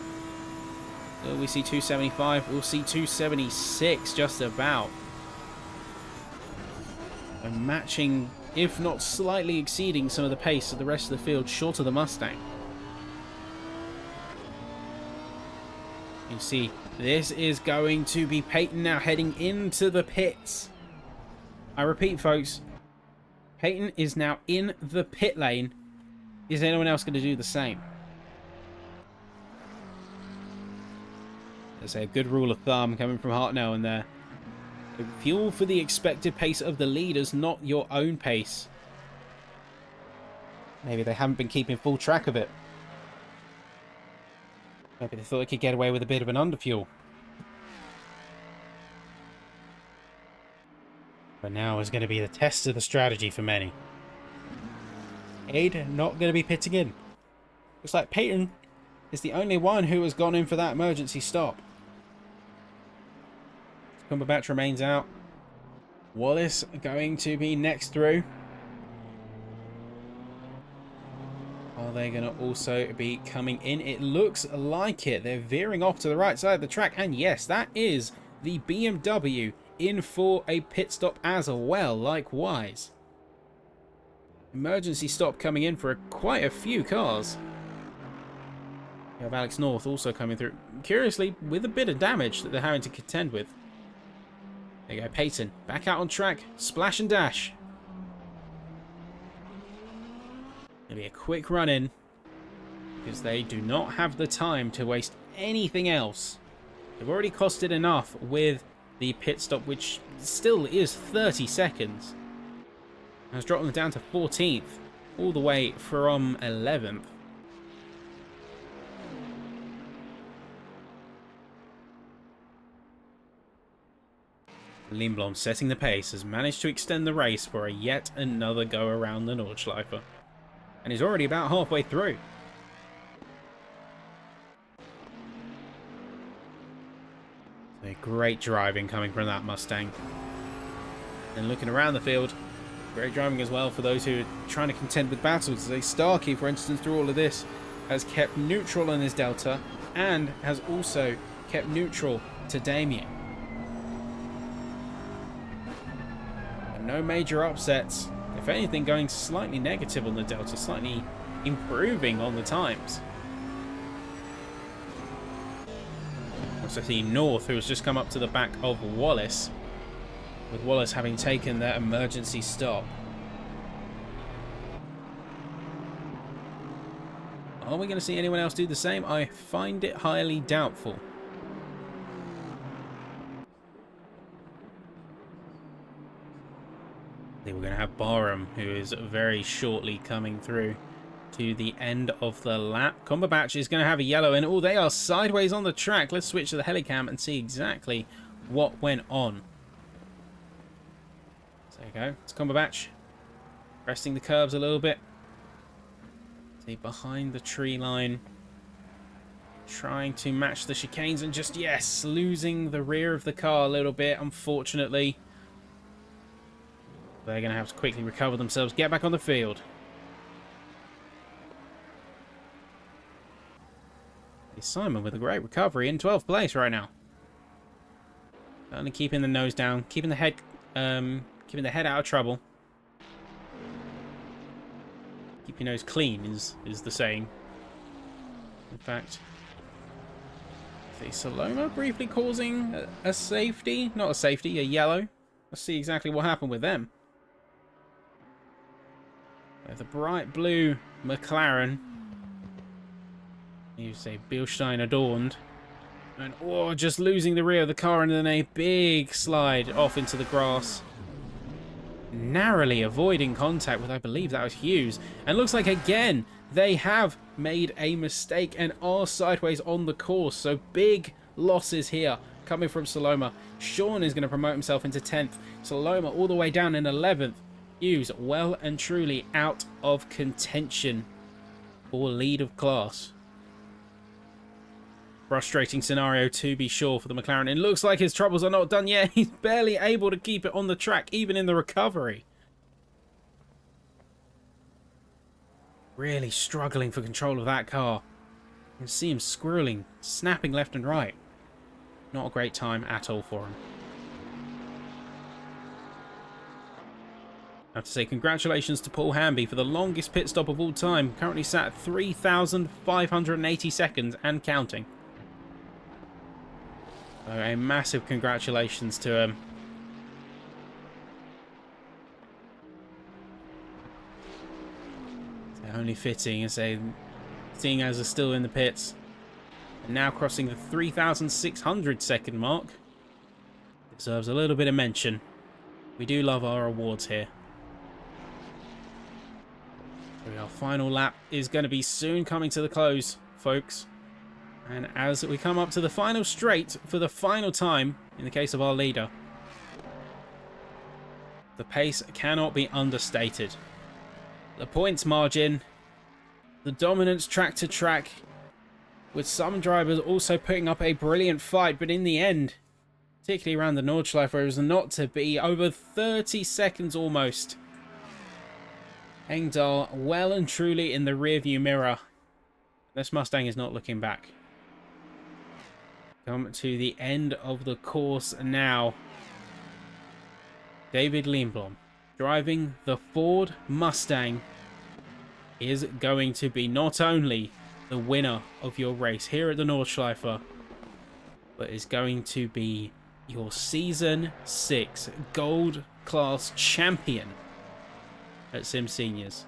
Will we see 275? We'll see 276 just about. And matching, if not slightly exceeding some of the pace of the rest of the field short of the Mustang. You see, this is going to be Peyton now heading into the pits. I repeat, folks, Peyton is now in the pit lane. Is anyone else going to do the same? There's a good rule of thumb coming from Hartnell in there. Fuel for the expected pace of the leaders, not your own pace. Maybe they haven't been keeping full track of it. Maybe they thought they could get away with a bit of an underfuel. But now is going to be the test of the strategy for many. Aid not going to be pitting in. Looks like Peyton is the only one who has gone in for that emergency stop. Cumberbatch remains out. Wallace going to be next through. Are they going to also be coming in? It looks like it. They're veering off to the right side of the track. And yes, that is the BMW in for a pit stop as well, likewise. Emergency stop coming in for quite a few cars. We have Alex North also coming through. Curiously, with a bit of damage that they're having to contend with. There you go, Peyton. Back out on track. Splash and dash. It'll be a quick run in. Because they do not have the time to waste anything else. They've already costed enough with the pit stop, which still is 30 seconds. Has dropped them down to 14th. All the way from 11th. Lindblom, setting the pace, has managed to extend the race for a yet another go around the Nordschleife. And he's already about halfway through. So great driving coming from that Mustang. And looking around the field, great driving as well for those who are trying to contend with battles. As Starkey, for instance, through all of this, has kept neutral on his Delta and has also kept neutral to Damien. No major upsets. If anything, going slightly negative on the Delta, slightly improving on the times. Also see North, who has just come up to the back of Wallace, with Wallace having taken their emergency stop. Are we going to see anyone else do the same? I find it highly doubtful. We're going to have Barham, who is very shortly coming through to the end of the lap. Cumberbatch is going to have a yellow, and oh, they are sideways on the track. Let's switch to the helicam and see exactly what went on. So there you go. It's Cumberbatch resting the curbs a little bit. See, behind the tree line, trying to match the chicanes, and just, yes, losing the rear of the car a little bit, unfortunately. They're going to have to quickly recover themselves, get back on the field. Simon with a great recovery in 12th place right now. Only keeping the nose down, keeping the head out of trouble. Keep your nose clean is the saying. In fact, see Saloma briefly causing a safety, not a safety, a yellow. Let's see exactly what happened with them. The bright blue McLaren, you say Bilstein adorned, and oh, just losing the rear of the car, and then a big slide off into the grass, narrowly avoiding contact with, I believe that was Hughes. And looks like again they have made a mistake and are sideways on the course, so big losses here coming from Saloma. Sean is going to promote himself into 10th. Saloma all the way down in 11th. Hughes well and truly out of contention for lead of class. Frustrating scenario to be sure for the McLaren. It looks like his troubles are not done yet. He's barely able to keep it on the track, even in the recovery. Really struggling for control of that car. You can see him squirreling, snapping left and right. Not a great time at all for him. I have to say congratulations to Paul Hamby for the longest pit stop of all time. Currently sat at 3,580 seconds and counting. So a massive congratulations to him. It's only fitting, seeing as they're still in the pits. And now crossing the 3,600 second mark. Deserves a little bit of mention. We do love our awards here. Our final lap is going to be soon coming to the close, folks. And as we come up to the final straight for the final time, in the case of our leader, the pace cannot be understated. The points margin, the dominance track to track, with some drivers also putting up a brilliant fight, but in the end, particularly around the Nordschleife, where it was not to be. Over 30 seconds almost. Engdahl well and truly in the rearview mirror. This Mustang is not looking back. Come to the end of the course now. David Lindblom driving the Ford Mustang is going to be not only the winner of your race here at the Nordschleife, but is going to be your Season 6 Gold Class Champion at SimSeniors.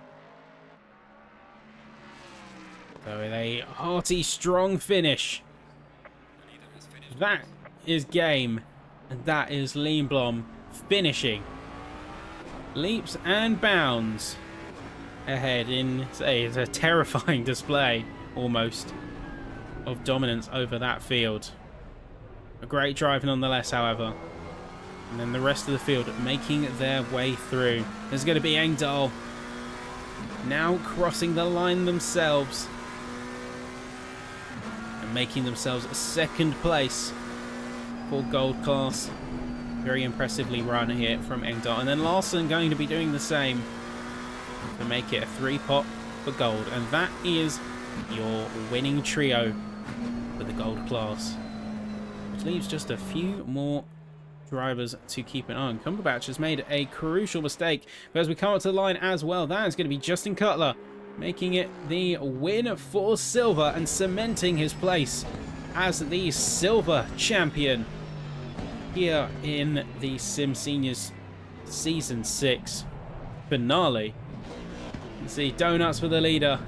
So with a hearty, strong finish. That is game, and that is Lindblom finishing leaps and bounds ahead in, say, it's a terrifying display almost of dominance over that field. A great drive nonetheless, however. And then the rest of the field making their way through. There's going to be Engdahl now crossing the line themselves and making themselves a second place for gold class. Very impressively run here from Engdahl. And then Larson going to be doing the same to make it a 3-pot for gold. And that is your winning trio for the gold class. Which leaves just a few more drivers to keep an eye on. Cumberbatch has made a crucial mistake, but as we come up to the line as well, that is going to be Justin Cutler making it the win for silver and cementing his place as the silver champion here in the SimSeniors Season 6 finale. You can see donuts for the leader.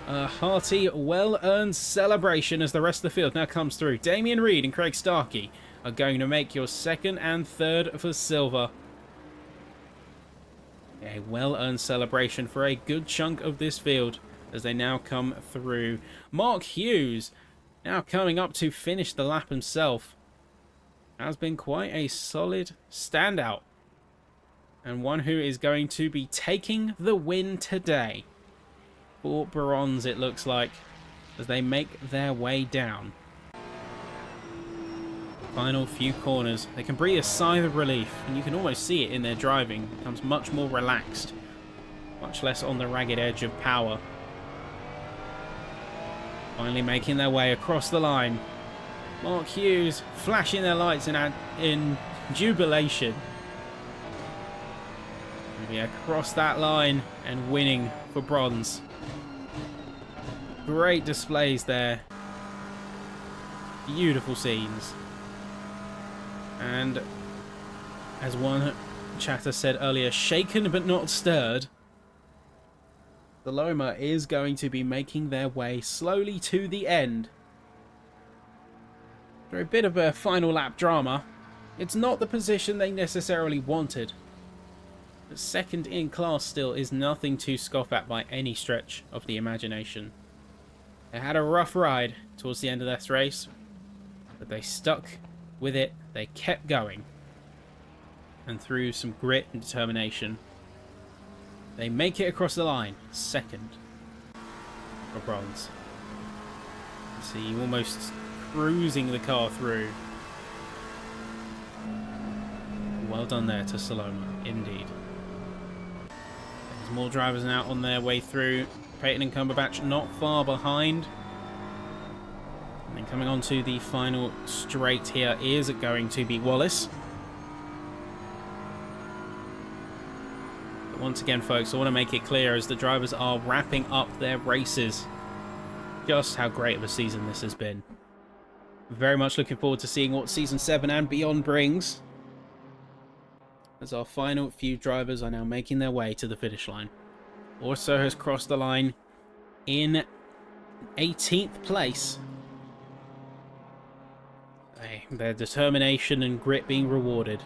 A hearty, well-earned celebration as the rest of the field now comes through. Damien Reed and Craig Starkey are going to make your second and third for silver. A well-earned celebration for a good chunk of this field as they now come through. Mark Hughes now coming up to finish the lap himself. Has been quite a solid standout. And one who is going to be taking the win today. For bronze, it looks like, as they make their way down. Final few corners. They can breathe a sigh of relief, and you can almost see it in their driving. It becomes much more relaxed. Much less on the ragged edge of power. Finally making their way across the line. Mark Hughes flashing their lights in jubilation. Maybe across that line and winning for bronze. Great displays there. Beautiful scenes. And as one chatter said earlier, shaken but not stirred. The Loma is going to be making their way slowly to the end. For a bit of a final lap drama, it's not the position they necessarily wanted. But second in class still is nothing to scoff at by any stretch of the imagination. They had a rough ride towards the end of this race, but they stuck with it, they kept going. And through some grit and determination, they make it across the line, second for bronze. See, almost cruising the car through. Well done there to Saloma, indeed. There's more drivers now on their way through. Peyton and Cumberbatch not far behind. And then coming on to the final straight here is going to be Wallace. But once again, folks, I want to make it clear as the drivers are wrapping up their races, just how great of a season this has been. Very much looking forward to seeing what Season 7 and beyond brings, as our final few drivers are now making their way to the finish line. Orso has crossed the line in 18th place. Their determination and grit being rewarded.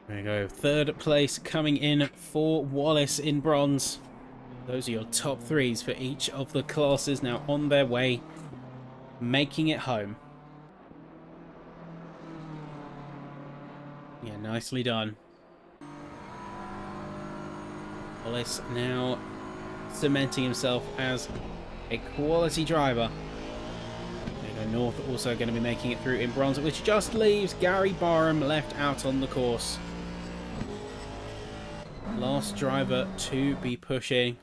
There you go. Third place coming in for Wallace in bronze. Those are your top threes for each of the classes now on their way, making it home. Yeah, nicely done. Wallace now cementing himself as A quality driver. There you go, North also going to be making it through in bronze, which just leaves Gary Barham left out on the course. Last driver to be pushing.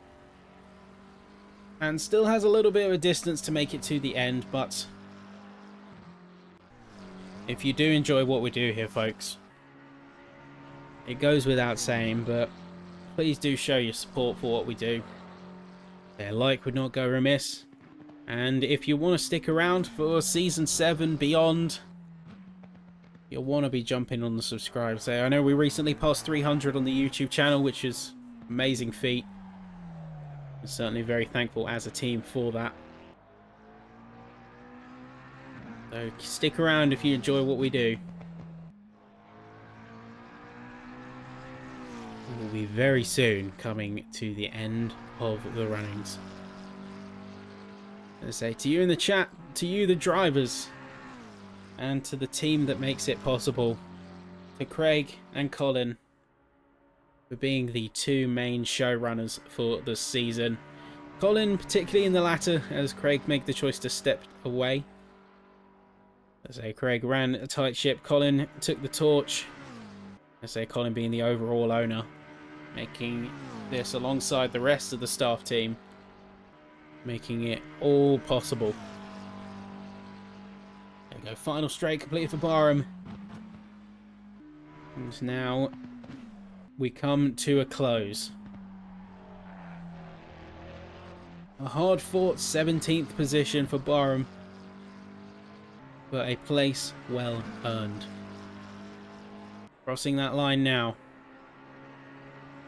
And still has a little bit of a distance to make it to the end, but if you do enjoy what we do here, folks, it goes without saying, but please do show your support for what we do. A like would not go remiss. And if you want to stick around for Season 7 beyond, you'll want to be jumping on the subscribe. So I know we recently passed 300 on the YouTube channel, which is an amazing feat. I'm certainly very thankful as a team for that. So stick around if you enjoy what we do. We'll be very soon coming to the end of the runnings. I say to you in the chat, to you the drivers, and to the team that makes it possible, to Craig and Colin for being the two main showrunners for the season. Colin particularly in the latter, as Craig made the choice to step away. I say Craig ran a tight ship, Colin took the torch. I say Colin being the overall owner, making this alongside the rest of the staff team, making it all possible. There you go, final straight completed for Barham. And now we come to a close. A hard-fought 17th position for Barham, but a place well earned. Crossing that line now.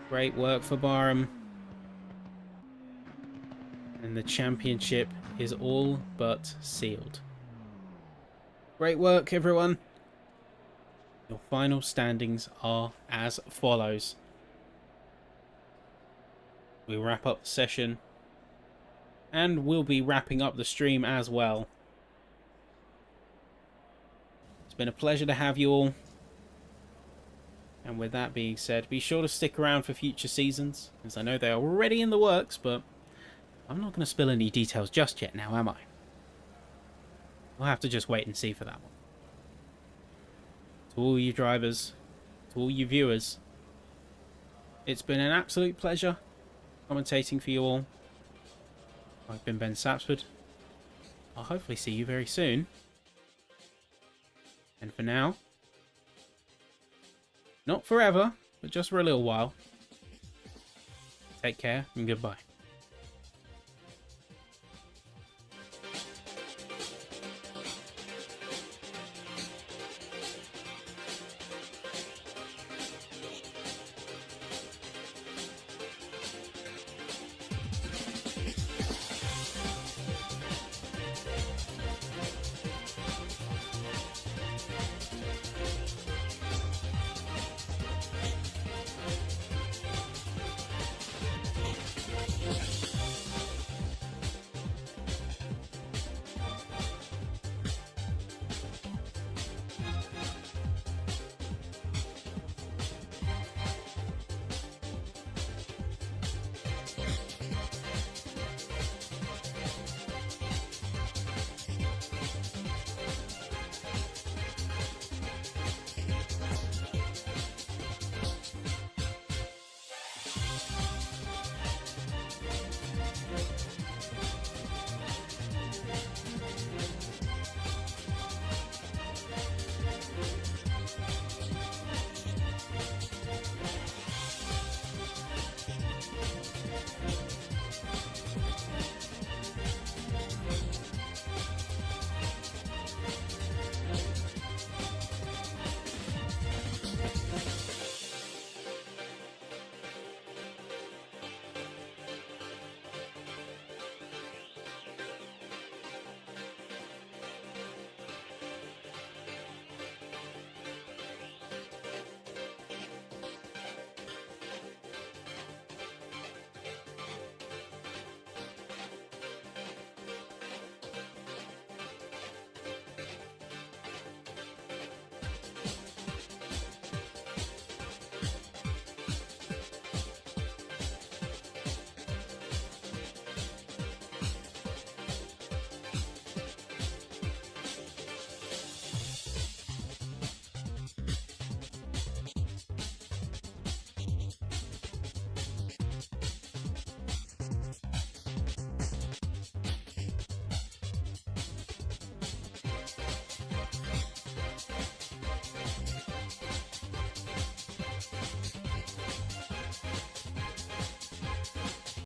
Great work for Barham. And the championship is all but sealed. Great work, everyone. Your final standings are as follows. We wrap up the session, and we'll be wrapping up the stream as well. It's been a pleasure to have you all. And with that being said, be sure to stick around for future seasons, as I know they're already in the works, but I'm not going to spill any details just yet now, am I? We'll have to just wait and see for that one. To all you drivers, to all you viewers, it's been an absolute pleasure commentating for you all. I've been Ben Sapsford. I'll hopefully see you very soon. And for now, not forever, but just for a little while, take care and goodbye.